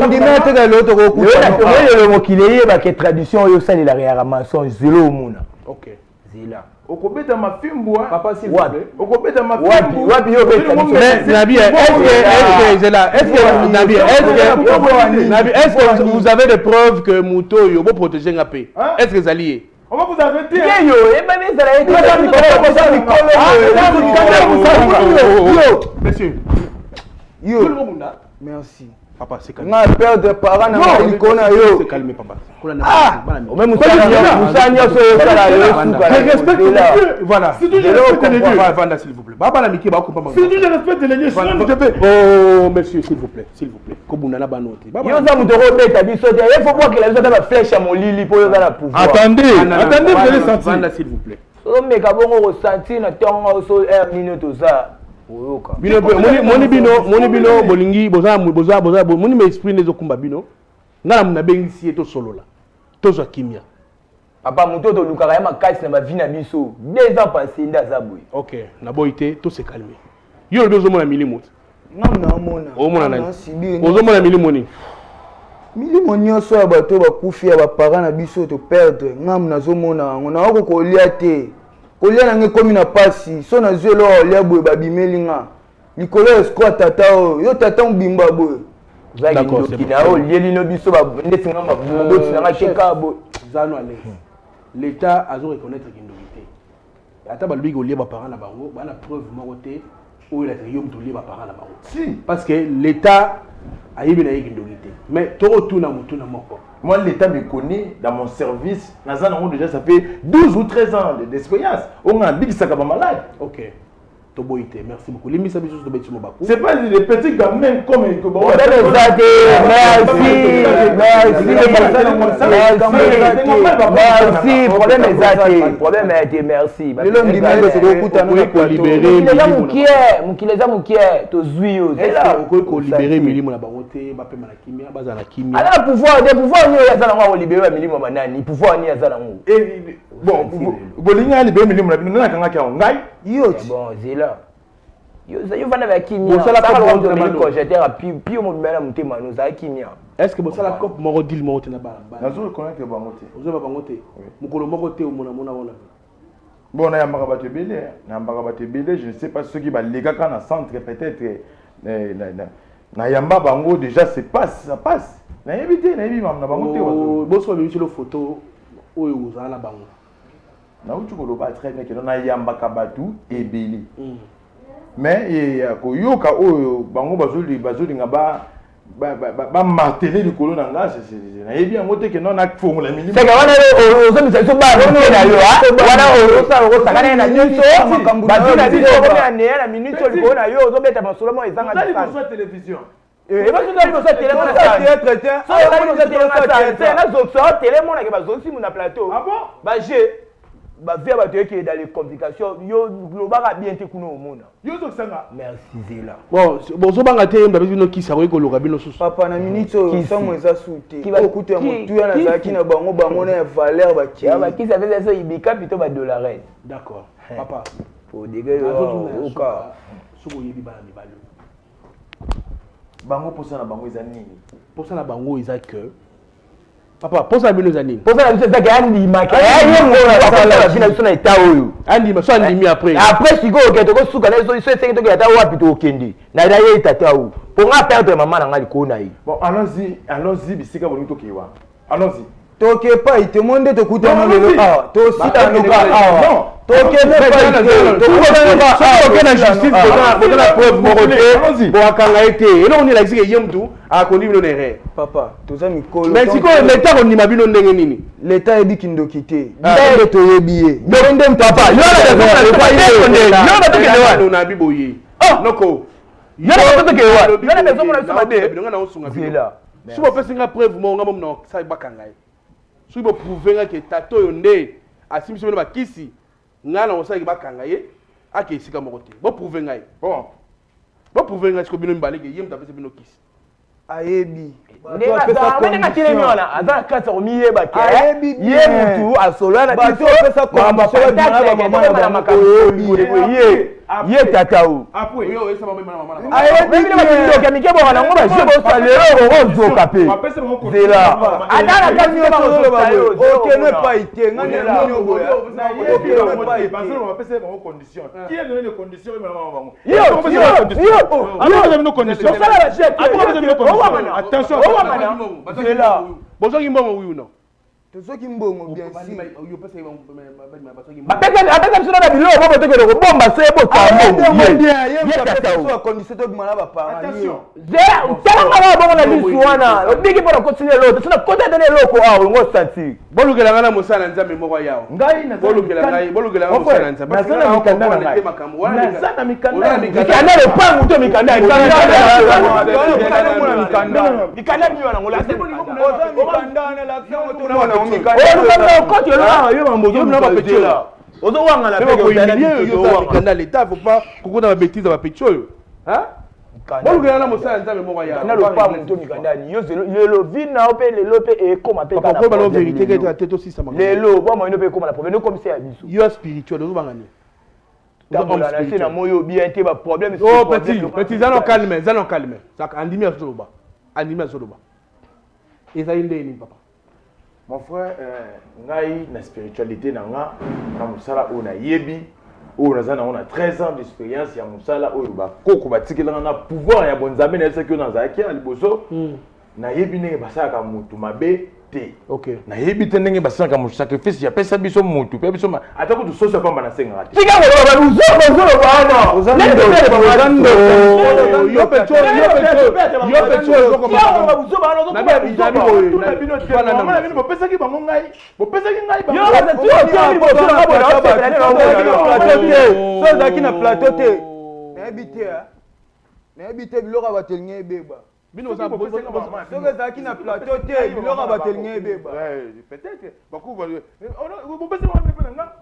on dit mettre que l'autre ko kuta le mokileye ba ke tradition yo sali la réarmation zelo muna OK zela okobeta mafimbwa papa s'il vous plaît okobeta mafimbwa wapi yo beta mais Nabi est-ce que vous avez des preuves que Muto yo bo protéger ngapé est-ce que zalié on va vous arrêter yo et même ça monsieur yo merci papa c'est calme nga perdre parents na likona yo c'est calme papa même Moussania so sala yo respecte voilà si tu respectes les dieux vanda s'il vous plaît baba na miki ba ko pamba si tu respectes les dieux sinon je vais oh monsieur s'il vous plaît kobuna na banote yo za muto ko beta biso te il faut voir que les autres ba flèche à mon lili pour yo za pouvoir attendez vous allez sentir vanda s'il vous plaît so meka bongo ressentir na tongo so air minute za bino bino bolingi boza moni me esprit nezo kumba bino ngala muna bengisi to solo la tozo kimia papa muto to lukaka ya makasi na bavi na biso 2 ans passé nda za boy OK na boité to se calmer yo le bezo mona milimo ngam mona o mona nani ozo mona milimo ni milimo nyonso ya bato bakufi ya baparents na biso to perdre ngam nazo mona ngo na ko kolia te kolia na nge komi na pasi so na zelo olia boye babimeli nga likolo escroc tata o yo tata mbimba boye d'accord c'est bon lieli no biso ba ndeti nga maboti na cheka boye zano ale l'état azo reconnaître kindorité ata balobi ko lia ba parents na bango bana preuve moko te o ila te yom to lia ba parents na bango si parce que l'état a yebi na kindorité mais to retourna mutuna moko. Moi, l'État me connaît dans mon service. Déjà, ça fait 12 ou 13 ans d'expérience. On a dit que ça va malade. Ok. Merci beaucoup. C'est pas des petits gamins comme merci. Bon, bolinga li be minimum na bino na kanga kia ngai. Yo bon zela. Yo vana ba kimia. Ça la on le congélateur puis on met la monter manu ça kimia. Est-ce que ça la cop moko deal moko te na ba? Nazo connaître bango te. Ozo ba bango te. Mukolo moko te o mona wana. Bon, na yambaka bato belé, je ne sais pas ceux qui va les gars quand na centre peut-être na yamba bango déjà ça passe. Na éviter na yebi mam na bango te wazo. Boso ba sur photo oyo uzana bango. Na utu ko loba très bien que na yambaka bato ebeli. Mais ko yoka oyo bango bazoli ngaba ba marteler le colon nga c'est na yebi yango te que non na formula minimum. C'est que wana ozo biso ba na yo wana ozo sakana na nyonso bazuna biso ba na minute liko na yo ozo beta masolo mo ezanga na sa télévision. Et ba tuna biso téléphone ça traité. Ça ba biso téléphone ça na zo télé mo na ke bazo si na plateau. Ah bon? Ba j'ai ba via bato qui est dans les complications yo global bien te kuno omona. Yo zo sanga. Merci Zela. Bon, bozo banga te mba bino kisa ko loka bino susu. Papa na minute ça mo eza souté. Qui va coûter mutu ya na zaki na bango na valeur ba ki. Ba qui ça fait ça ibika plutôt ba dollars. D'accord. Papa. Pour dégager au cas. Suko yebi ba mi balo. Bango posa na bango eza nini? Posa na bango eza que Papa, posa bino eza nini? Posa na biso eza ka ndima ka. La bina biso na eta oyo. Andima so andimi après. Après siko oketo ko suka na so senge to yata wapi to okendi. Na ida ye tata ou. Pour nga perdre maman na ngali ko na yi. Bon, allons-y bisika bonito kewa. Allons-y. Toke pas ite monde to kuta na lelo ah. To sita no ka ah. Non. Toke ne pas ite. Toke na justice pour la preuve morote. Pour akanga été. Et non on est là ici yemtu a conduit bino nere. Papa, toza mikolo. Mais siko l'état on nima bino ndenge nini? L'état ebi kindo kité. Ndenge to yebiye. Ndenge papa. Yo na biboye. Noko. Yo na to ke wa. Yo na besoin na so de. Bino na osunga bino. Si vous faites une preuve mo ngamo na sa bakanga. Si vous prouvez que tato yonde asimi so ba kisi ngana osaki bakanga ye ake isika mokote. Bo prouver ngai. Bon. Bo prouver ngai ko bino mbale ke yem tapese bino kisi. Ayebi. Ndenge tile miona azana kata omiye ba ke. Ye mutu asolo na biso pesa ko mama makambo ye tata ou. Après yo esa mama na. Ayebi bino ba ke mikebo wana ngoba je bo salero ozo kape. Zela. Adana kasi ba ozo ba. OK ne pas ite ngane moni oboya. OK ne pas ite. Parce qu'on va passer par conditions. Qui a donné les conditions maman? Yo. Alors nos conditions. Attention. Zela. Bonjour Mbongo oui ou non? Tozoki mbongo bien sûr. Apesa biso na bilo bobo te ko bomba se bo tambo. Ye tata ou. Condition to bimana ba parents. Attention. Tala ngala bongo na lisu wana. Obiki pour continuer l'autre. Tuna côté donner loko ah ngo senti. Bolukela ngana mosala nzambe moko yao. Ngai na bolukela ngana mosala nzambe. Nazana mikanda na ngai. Nazana mikanda. Mikanda le pangu to mikanda. Mikanda ni wana ngola. Mikanda na la fiango mikanda l'état faut pas kokona ba bêtise ba petio hein bolukela na mosala nzambe moko ya na lo pa muto mikanda ni yo lelo vina ope lelo pe e koma pe kana papa ko ba vérité que ta tête aussi ça m'a lelo bo mo ino pe koma la problème comme c'est à biso yo spirituel ozo bangani Dans la scène moyo bien te ba problème oh petit zano calme ça andimi azoloba ezali ndeni papa. Mon frère, ngai na spiritualité nanga na musala o na yebi o na zana on a 13 ans d'expérience ya musala o ba koko batikela na pouvoir ya bonzambe na seki na zaki ya liboso na yebi ndenge basaka mutu mabe te. OK. Na yebi te ndenge basaka mu sacrifice ya pesa biso mutu pe biso atako tu soso pamba na senga te. Tika ba uzo bana. Ozando yo pecho ko ba uzo bana zo na bino fana na bino pesa ki bango ngai. Bo pesa ki ngai bango. Yo ba tu mi bo so na bo so zaki na plateau te. Na ebite ha. Na ebite biloko batelnge beba. Bino za bo so zaki na plateau te biloko batelnge beba. Peut-être beaucoup bo pesa mo na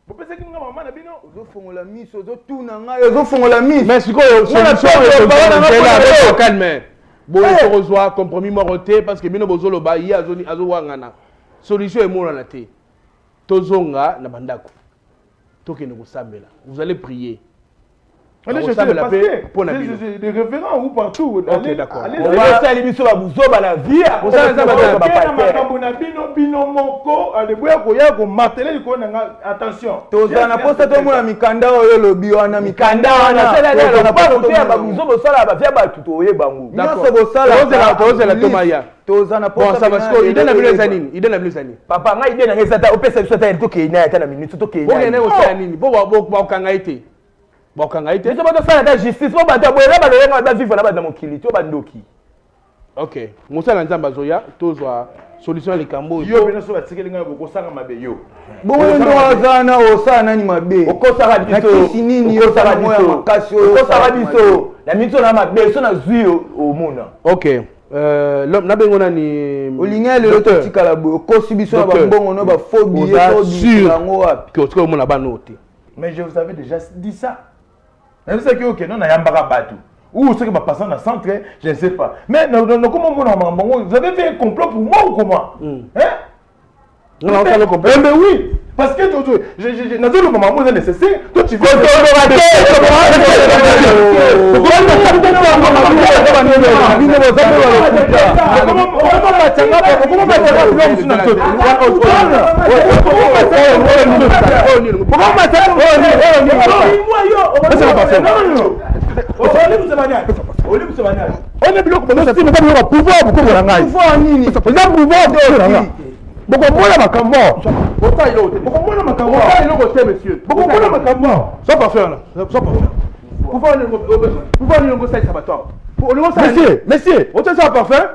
bo pesa ki nga mama na bino ozofongola miso ozotuna ngai ozofongola miso mais sikoyo solution calme bo ezozwa compromis moroté parce que bino bozoloba ye azowangana solution emonana te tozonga na bandako tokende kosambela vous allez prier. Allez, je sais le pasteur. Des référents ou partout. Ok, d'accord. On va saluer biso ba buzoba la vie. On va saluer makambo na bino moko aleboya koya ko marteler ko na attention. Tozana posta to mona mikanda oyo lobi wana mikanda wana. On pas roter ba buzoba sala ba via ba tuto oye bango. Nyonso bo sala. Tozela tomaya. Tozana posta. Bon, ça va se idée na bilezani, idée na bilezani. Papa ngai idée na ngesa opesa biso ta to ke ina ta na minute to ke ina. Bo ngene o sa nini? Bo kanga ite. Bokangaite biso bato sala ta justice po bato boyela ba loyenga ba vivre na ba mokili to bandoki. OK. Mosala nzamba zoya tozwa solution likambo yo bino so batikeli ngai boko sanga mabe yo. Bongo ndo wazana osana ni mabe. Okosaka biso nini yo sala moya makasi yo. Okosaka biso na mito na mabe so na zui omona. OK. L'homme na bengo nani olinga lelo to tikala bo okosi biso na bambongo no ba phobie to bisango wapi. Que otiko mona ba note. Mais je vous avais déjà dit ça. Vous savez que OK, non, na yambaka batu. Ou ceux qui va passer dans le centre, je ne sais pas. Mais comment vous avez fait un complot pour moi ou comment? Hein? Non, on a le complot. Mais oui, parce que je n'ai pas maman vous nécessaire. Toi tu veux Bokomona makambo. Bota ilo te. Bokomona makambo. Bota ilo te monsieur. Bokomona makambo. Sois pas faire là. Sois pas faire. Pourquoi nous on ça sabatoire? Pour le ça. Monsieur. On te ça pas faire?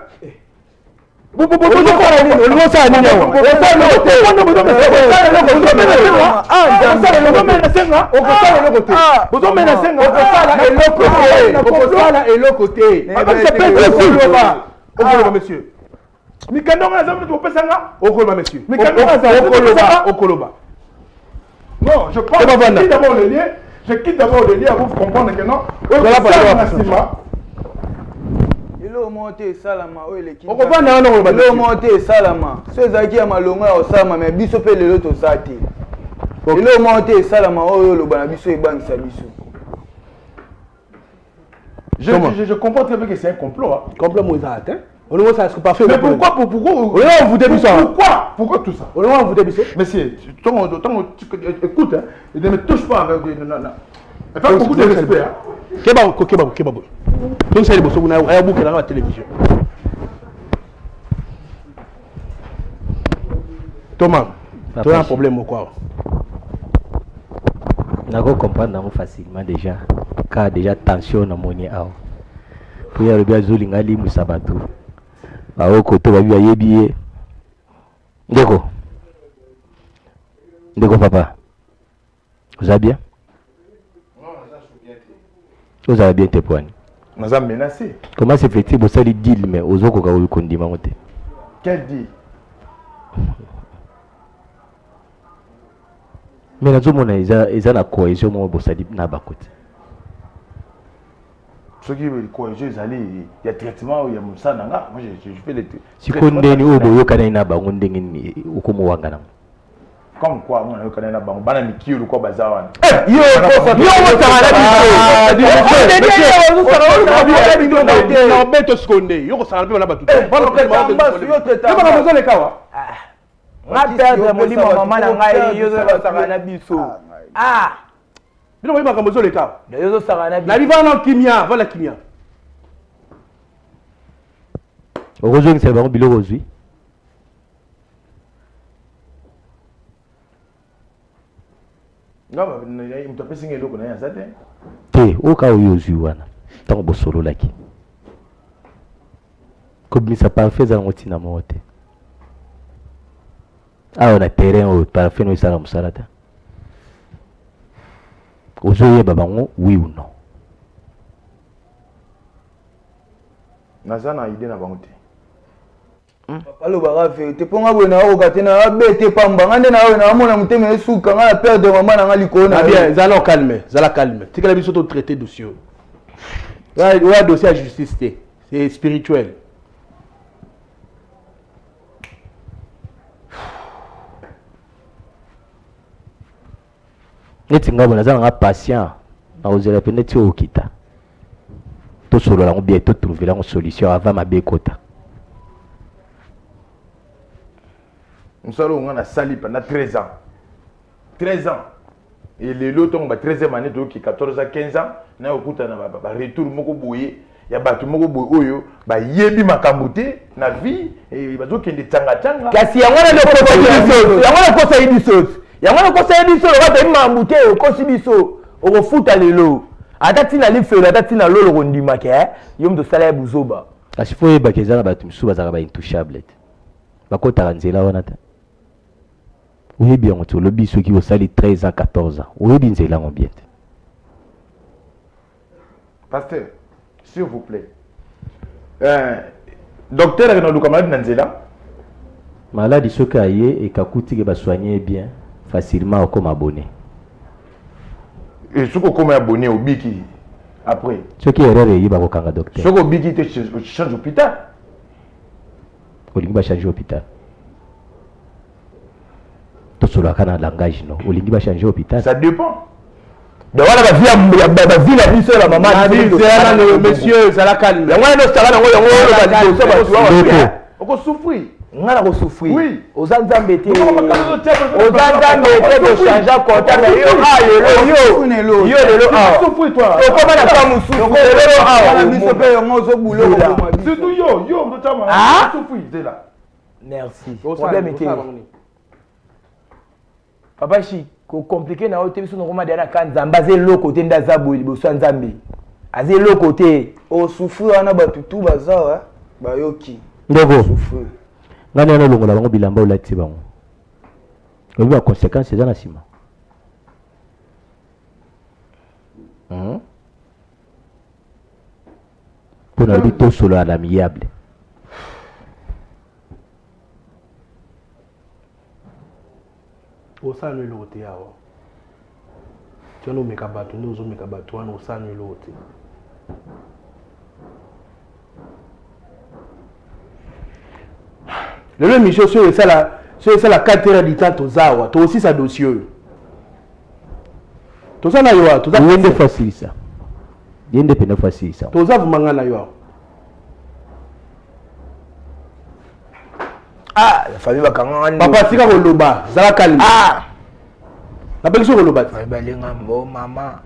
Monsieur. Mikando nga zamu tu pesa nga okoloba monsieur Mikando nga zamu okoloba non je pense que d'abord le lien je quitte d'abord le lien à vous comprendre que non voilà pas ilo monte salama o eleki okobana wana okoloba ilo monte salama so ezaki ya malongo ya osama mais biso pe lelo to sati ilo monte salama oyo loba na biso ebangisa biso je comprends très bien que c'est un complot hein complot moïsate hein. On ne sait pas faire. Mais pourquoi on vous débute ça. Pourquoi tout ça? On vous débute. Monsieur, écoute, ne me touche pas avec Fais beaucoup de respect. Kebab. Donc c'est le boss, on a beaucoup à la télévision. Thomas, tu as un problème ou quoi? Je comprends facilement déjà. Car déjà tension na moni ao. Pour y arriver à Zolingali Moussabatou. Ao koto babi ayebi. Ndeko papa. Vous allez bien? Vous allez bien tes poignes. Nous avons menacé. Comment c'est fait-il que ça dit deal mais aux autres qu'on dit monter? Quel deal? Mais nous avons la cohésion moi bossa dit na bakote. Ceux qui veulent cohésion il y a traitement il y a Moussa Nanga. Moi je fais les si kondeni obo kana ina bango ndenge ukomo wangana. Comme quoi on a kana na bango bana miki ou quoi bazawana. Yo non beto seconde yo ko sala pe na batu. Nga perdre molimo mama na ngai yo zo saka na biso. Bino ba makambo zo le ka. Yo zo saka na biso. Na liva na kimia, voilà kimia. Ozo ngi seba bilo ozwi. Ngaba mtapesi ngelo kuna ya zate. Te oka oyozwi wana. Tango bosolo laki. Ko bisa parfait za ngotina mote. Ah, on a terrain au parfait no isala musalata. Ozoye babango oui ou non? Nazana idée na bango te. Palo ba vérité ponga bwe na o katena abete pamba ngande na we na mona muteme esuka ngala perdre maman na ngali kona. Bien, zala calme. Tikala biso to traiter dossier. Ouais, dossier à justice c'est spirituel. neti ngabo naza nga patient na ozela peneti okita to solo la bien to trouver la solution avant ma bekota nous allons on a sali pendant 13 ans 13 ans et les lots ont 13e année donc 14 à 15 ans na okuta na ba retour moko boye ya batu moko boye oyo ba yebi makambo te na vie et bazo kende tanga tanga kasi yango na kosa biso yango na kosa biso yango na kosa biso ba mambu te kosi biso okofuta lelo atati na lifelo atati na lolo kondima ke yo mto sala ya buzoba kasi fo yeba ke zala batu misuba zaka ba intouchable bakota nzela wana ta oyebi yango to lobi soki osali 13 ans 14 ans oyebi nzela ngo bien te pasteur s'il vous plaît docteur a na malade na nzela maladi soki aye ekakuti ke ba soigner bien facilement comme abonné et ce qu'on est abonné au biki après ce qui est erreur yi ba ko kanga docteur ce qu'on biki te change hôpital olingi ba changer hôpital to solo kana langage no olingi ba changer hôpital ça dépend de wala ba vie la biso la maman le monsieur ça la calme yango no sala nango yango ba biso ba tuwa oko souffrir ngana ko souffrir oui oza nzambe te oza nzambe te de changer contact yo lelo souffrir toi okoma na kwa musu lelo na biso pe yango zo bulo surtout yo notama souffrir de là merci problème était papa chi ko compliqué na hotel biso ngoma dana kan nzamba ze lo côté ndaza boyi boso nzambe aze lo côté o souffrir na batu tu bazawa bayoki ndoko ngani ana longola bango bilamba olati bango obi ba conséquences eza na sima pour na bito solo à l'amiable osala no eloko te awa tia nomeka bato nde ozomeka bato wana osala no eloko te lelo émission soyo esala 4 heures du temps toza awa toosisa dossier oyo toza na yo awa yende facilisa yende pene facilisa toza vumanga na yo awa la famille bakanga papa sika koloba zala kalme napeki so koloba te balinga mbo mama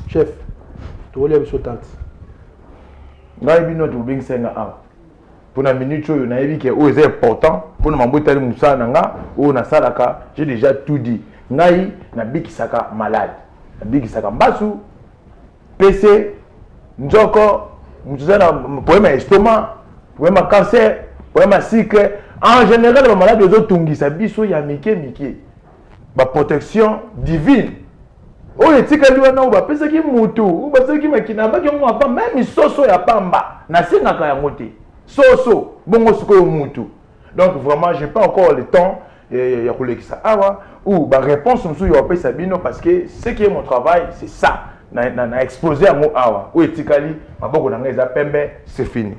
chef tokolia biso tante ngai bino tobengisenga awa mpona minute oyo nayebi ke oyo eza important mpona mambo etali mosala na nga oyo nasalaka j'ai déjà tout dit ngai nabikisaka malade nabikisaka mbasu pese nzoko moto eza na problème ya estomac problème ya cancer problème ya sucre en général bamalade ezotungisa biso ya mike baprotection divine oyo etikali wana oyo bapesaki mutu oyo basalaki makina baki yango apa meme soso ya pamba nasengaka yango te soso bongo sikoyo mutu donc vraiment j'ai pas encore le temps ya kolekisa awa ou réponse mosusu ya opesa bino parce que ce qui est mon travail c'est ça na exposé yango awa oyo etikali maboko na ngai eza pembe c'est fini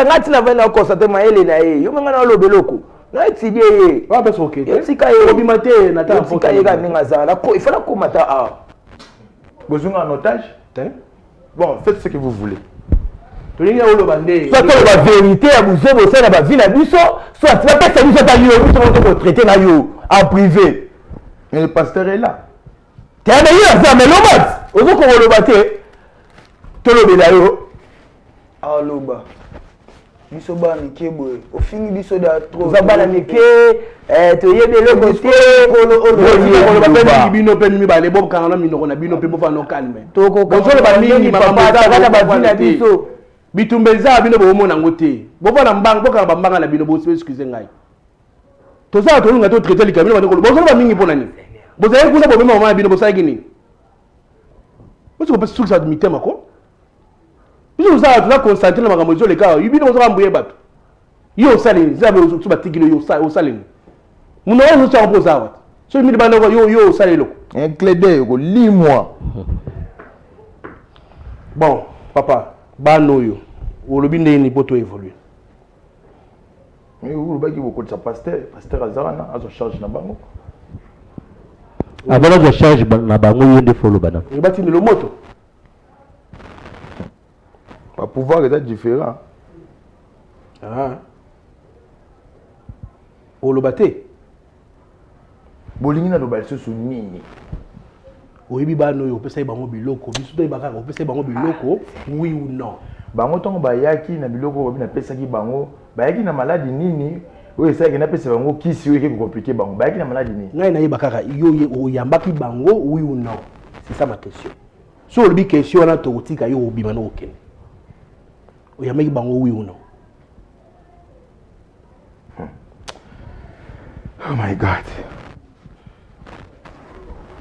ngati na vana kosate maele na ye yo menga na lobeloko na etidie ye wapesa okay etika ye obima te na ta etika ye ka ninga zala ko il fallait komata a besoin en otage bon faites ce que vous voulez tolinga oloba nde soit la vérité ya buzobo ça na ba vie na biso soit tu vas pas saluer ta yo biso ko traiter na yo en privé. Mais le pasteur est là. Tu as meilleur ça mais l'obat. Ozo ko oloba te. Tolobela yo. Aloba. Biso ba mike boye. O fini biso da trop. Za bana mike to yebele côté oloba bino pe mi ba le bob kana minoko na bino pe bo fa no calme. To ko ko ba mingi papa za ba vina biso. Bitumbeza bino bo mona ngote. Bo fa na mbanga bo kana ba mbanga na bino bo excuse ngai. Toza tolunga to traiter likamino ba ndeko bozo ba mingi pona ni bozaye kuza bo mema mama bino bosai kini bozo ko pesa succès admité mako biso za tu na concentrer na makambo zo le ka yibino bozo kambuye bato yo sali zabe zo ba tigilo yo sali muno zo tsa mpoza wa so mi bana yo sali loko un clé d'œil ko limwa bon papa Banoyo. Ou le binde ni poto évoluer. Mais où le bac il beaucoup de sa pasteur Azarana a son charge na bango. Avant la charge na bango yende follow bana. Il bâti le moto. Le pouvoir est différent. Ah. Ou le baté. Bolingi na lobal so nini. Oyebi banoyo opesa bango biloko. Biso to ibaka opesa bango biloko. Oui ou non. Bango tongo bayaki na biloko babi na pesa ki bango. Bayaki na maladie nini? Oui, c'est que na pesa bango kisi oui que compliqué bango. Bayaki na maladie nini? Ngai na yeba kaka yo oyambaki bango oui ou non. C'est ça ma question. So le bi question na to tika yo obima na okene. Oyambaki bango oui ou non. Oh my God.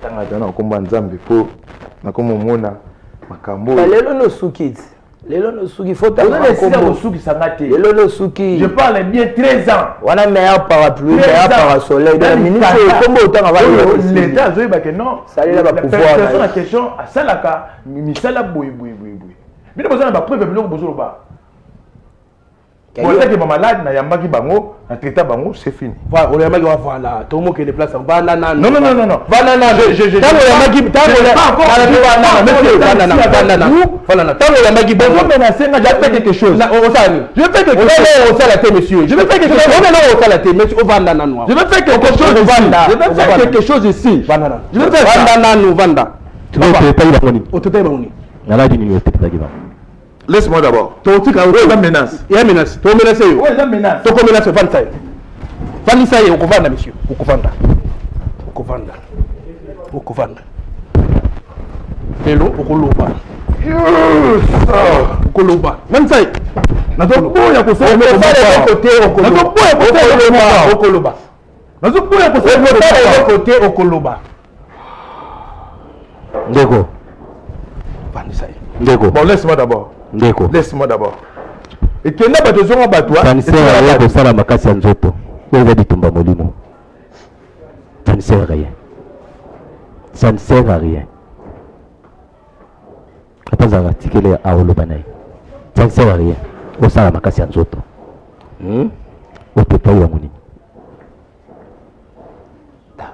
Tanga tana komba nzambe po na komomona makambo. Lelo no suki. Lelo no suki faut ta kombo suki sangate. Lelo no suki. Je parle bien 13 ans. Wana meilleur parapluie, meilleur parasolaire. La ministre kombo tanga va l'état zo ba que non. Ça là ba pouvoir. C'est la question à salaka misala boy. Bino bozana ba preuve biloko bozolo ba. Bon, là, que malade, na yamba ki bango, na traita bango, c'est fini. Voilà, on yamba ki voilà, tout le monde qui est déplacé, banana. Non. Banana. Je. Tant on yamba ki, tant on yamba ki, bon, je fais quelque chose. Je vais faire quelque chose. On la monsieur. Je vais faire quelque chose. On la monsieur. On va banana noir. Je vais faire quelque chose ici. Je vais faire quelque chose ici. Banana. Je vais faire banana nous vanda. Tu vas te payer bango ni. On te paye bango ni. Nala di ni te payer bango. Laisse-moi d'abord. Tu as une menace. Il y a une menace. Tu as une menace. Oui, il y a une menace. Tu as une menace. Vanessa, tu as une monsieur. Tu as une hello, ukuluba. Ukuluba. Vanessa. Nazoboya kusema côté okuluba. Nazoboya kusema côté okuluba. Ndeko. Vanessa. Ndeko. Bon, laisse-moi d'abord. Ndeko. Laisse-moi d'abord. Et que n'a pas de zone à battre. Ça ne sert à rien de faire la makasi en zoto. Vous avez dit tomba molimo. Ça ne sert à rien. Ça ne sert à rien. Après avoir articulé à Olobanaï. Ça ne sert à rien. Vous savez la makasi en zoto. Vous peut pas y avoir.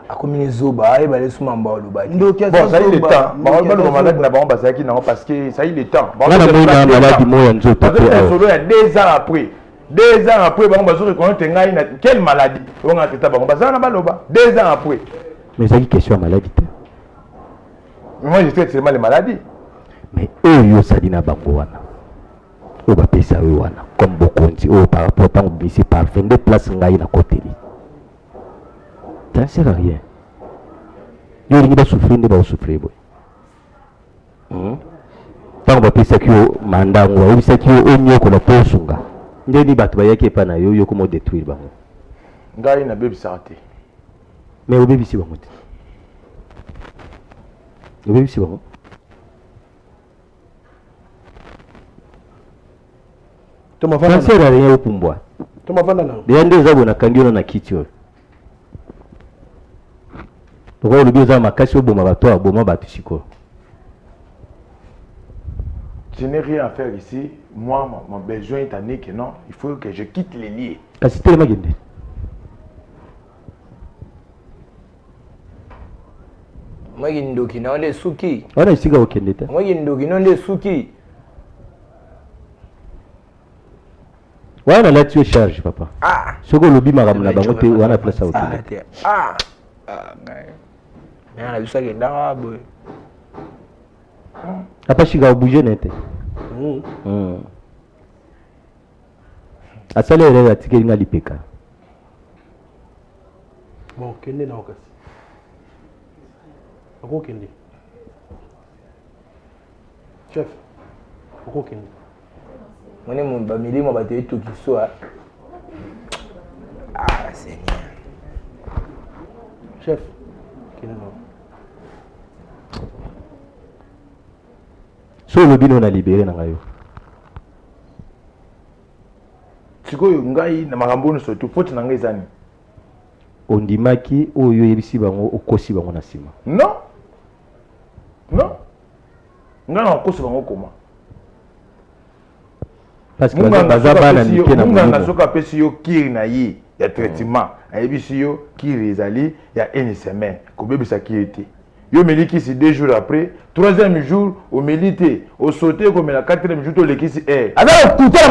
Akomini zoba et balé sous mamba oluba. Bon, ça y est le temps. Bah on va le malade na ba basaki na parce que ça y est le temps. On a moyen malade moyen nzoto. Il y a 2 ans après. 2 ans après ba on va se reconnaître ngai na quelle maladie. On a traité ba on bazana baloba 2 ans après. Mais ça y est question maladie. Moi je traite seulement les maladies. Mais eux yo sadina bango wana. O ba pesa eux wana comme bokonzi o par rapport à bisi par fin de place ngai na côté. Ça ne sert à rien. Yo ringi ba souffrir ne ba souffrir boy. Tant ba pesa kyo manda ngwa o pesa kyo onyo ko na posunga. Ndeni batu ba yake pa na yo yo ko mo détruire bango. Ngai na bebi sarate. Mais o bebi si bango. O bebi si bango. Toma Ça ne sert à rien au pumbwa. Toma vanda na. De ande zabo na kangio na kitio. Pourquoi le bien makasi oboma bato aboma bato siko. Je n'ai rien à faire ici. Moi, mon besoin est tanné que non. Il faut que je quitte les lieux. Kasi tele magende. Moi qui ndoki na onde suki. Wana isiga okende te. Moi qui ndoki na onde suki. Wana la tu charge papa. Ah. Soko lobi makamna bango te wana place à okende. Ah. Ngai. Na bisa ke ndanga boy. Apa shiga bouger nete. Asale re la tikeli ngali peka. Bon, kende na okasi. Oko kende. Chef. Oko kende. Mone mon ba milimo ba te to kiso a. Ah, Seigneur. Chef. Kende na. So le bino na libéré na ngayo. Sikoyo ngai na makambo no surtout faute na ngai zani. Ondimaki oyo yebisi bango okosi bango na sima. Non. Non. Ngai na okosi bango koma. parce que baza bana mike na munganga soka pesi yo kiri na ye ya traitement ayebisi yo kiri ezali ya une semaine kobebisa kiri te yo melikisi 2 jours après 3e jour au milité au sauté comme la 4e jour to lekisi alors écoutez la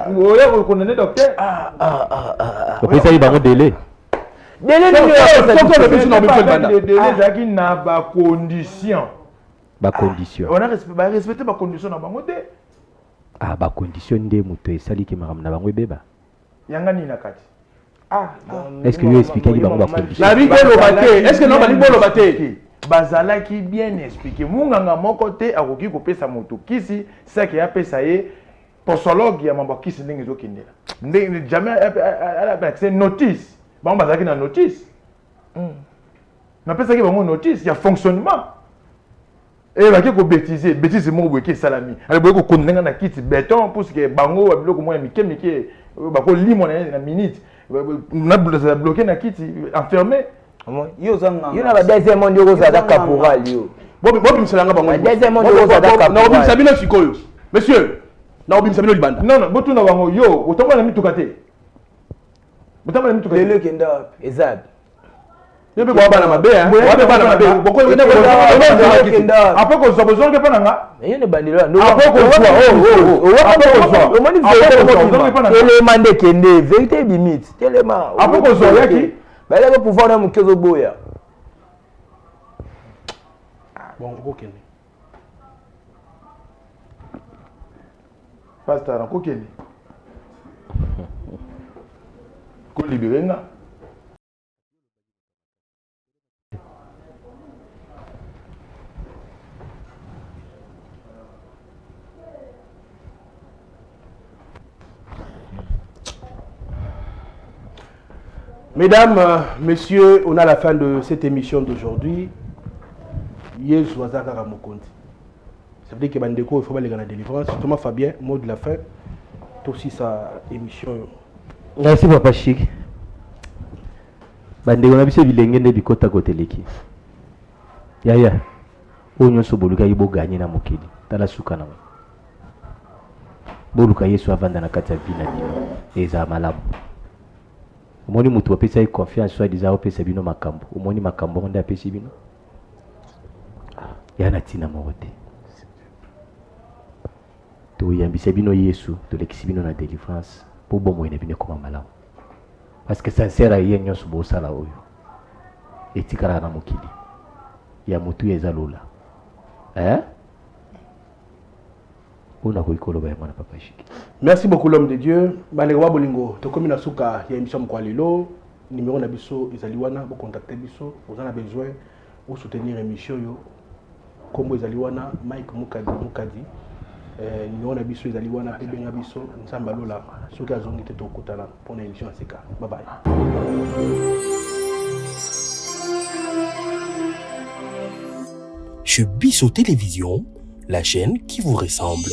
maman oya ko connaît docteur opesa yi bango délai délai ezalaki na bacondition on a respecté bacondition na bango te bacondition nde moto esaliki makambo na bango ebeba yanga nini na kati est-ce que yo expliquer bango bacondition est-ce que non bali bolo bate bazalaki bien expliqué munganga moko te akoki kopesa moto kisi saki apesa ye posologue ya mambo kisi ndenge ezokendela ndenge jamais c'est notice bango bazalaki na notice napesaki bango notice ya fonctionnement baki kobétise bétise moko boyeki esalami ale boyeki kokondanga na kiti béton pour que bango babiloko moko ya mike bakolimo na minute na bloqué na kiti enfermé yo na ba deuxième monde yo kozala caporal yo bobimisela nga bango deuxième monde yo kozala caporal na obimisa bino sikoyo monsieur na obimisa bino libanda non botuna bango yo otomba na mituka te botomba na mituka lelo kenda ezab yo be bana mabe wabe bana mabe boko yo ne après ko zobo ke pananga yo ne bandilo no après ko télément de kende vérité limite télément après ko zo yaki bale ko pouvoir na mukezo boya bon kokende pasteur kokende ko libéré nga Mesdames, messieurs, on a la fin de cette émission d'aujourd'hui. Yesu Azaka Mokonzi. Ça veut dire que Bandeko, il faut aller dans la délivrance. Thomas Fabien, mot de la fin. C'est aussi sa émission. Merci Papa Chic. Bandeko, on a vu ce bilenge de bikota côté leki. Yaya. Onyo so boluka yibo gagner na mokili. Tala suka na. Boluka Yesu avanda na kati ya bina bino. Eza malamu. Omoni mutu apesa ye confiance soit disant opesa bino makambo omoni makambo nda apesi bino yana tina morote to yambisa bino Yesu to lekisi bino na délivrance pour bon moyen bino comme malamu parce que sincère ye nyonso bo sala oyo etikala na mokili ya mutu ezalola Merci beaucoup l'homme de Dieu. Balekwa bolingo tokomi na suka ya émission Mkwalelo numéro na biso ezaliwana bo contacter biso vous en avez besoin ou soutenir émission yo kombo ezaliwana Mike Mukadi numéro na biso ezaliwana pe benga biso nzamba lola soki azongi te tokutana pour na émission sika. Bye bye. Chez Bisso Télévision, la chaîne qui vous ressemble.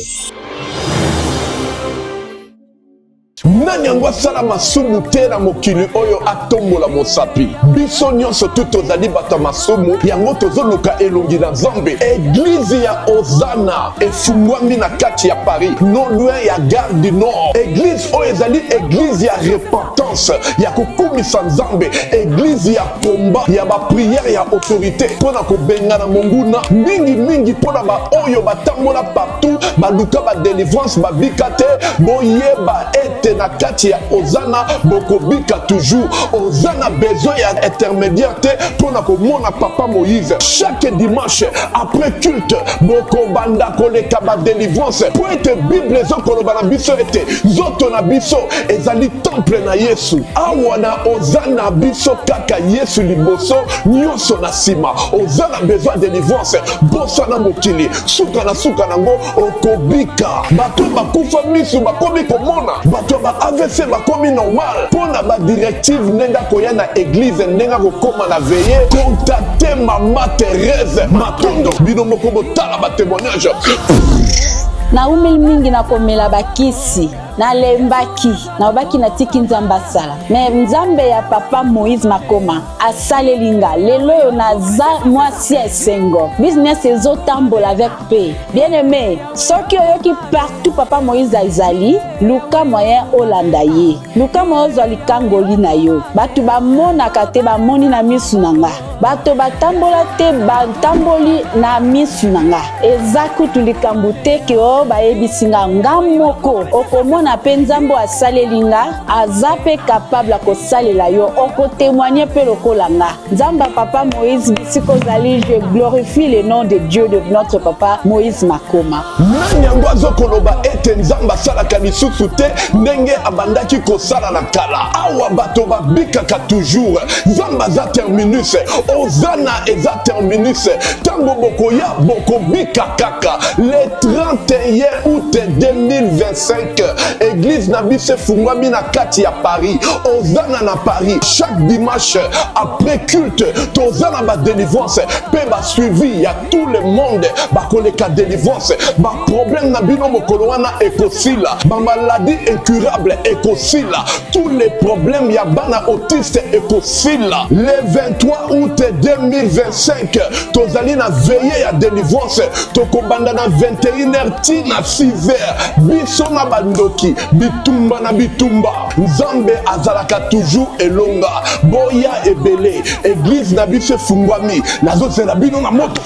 Nani yango asala masumu te na mokili oyo atombola mosapi biso nyonso tu tozali bato masumu yango tozoluka elongi na Nzambe. Église ya Ozana efungwami na kati ya Paris non loin ya Gare du Nord. Église oyo ezali église ya repentance ya kokumisa Nzambe, église ya komba ya ba prière ya autorité pona kobenga na monguna mingi pona ba oyo batambola partout baluka ba délivrance babika te boyeba ete na kati ya Ozana bokobika toujours. Ozana besoin ya intermédiaire te pona komona papa Moïse. Chaque dimanche après culte bokobanda koleka ba délivrance po ete Bible ezokoloba na biso ete nzoto na biso ezali temple na Yesu. Awa na Ozana biso kaka Yesu liboso nyonso na sima. Ozana besoin de délivrance bosa na mokili suka nango okobika. Bato bakufa misu bakomi komona, bato ba AVC bakomi normal pona ba directive nenga koya na église nenga kokoma na veiller. Contactez Mama Thérèse Matondo bino moko botala ba témoignage na umeli mingi na komela bakisi na lembaki na obaki na tiki nzamba sala mais nzambe ya papa Moïse Makoma asalelinga lelo naza mwasi esengo business ezotambola avec paix bien aimé soki oyoki partout papa Moïse azali luka moyen olanda ye luka moyen ozali kangoli na yo batu bamonaka te bamoni na misu nanga bato batambola te batamboli na misu nanga eza kutu likambo te ke o bayebisinga ngamoko okomona pe nzambo asalelinga aza pe capable kosalela yo okotémoigner pe lokolanga nzamba papa Moïse bisiko zali je glorifie le nom de Dieu de notre papa Moïse Makoma nani yango azokoloba ete nzamba asalaka lisusu te ndenge abandaki kosala na kala awa bato babikaka toujours nzamba za terminus ozana eza terminus tango bokoya bokobika kaka le 31 août 2025 église na biso efungwami na kati ya Paris ozana na Paris chaque dimanche après culte tozana ba délivrance pe ba suivi ya tout le monde ba koleka délivrance ba problème na bino mokolo wana ekosila ba maladie incurable ekosila tous les problèmes ya bana autiste ekosila le 23 août 2025 tozali na veillée ya délivrance tokobanda na 21h tina 6h biso na bandoki bitumba na bitumba nzambe azalaka toujours elonga boya ebele église na biso efungwami nazozela bino na moto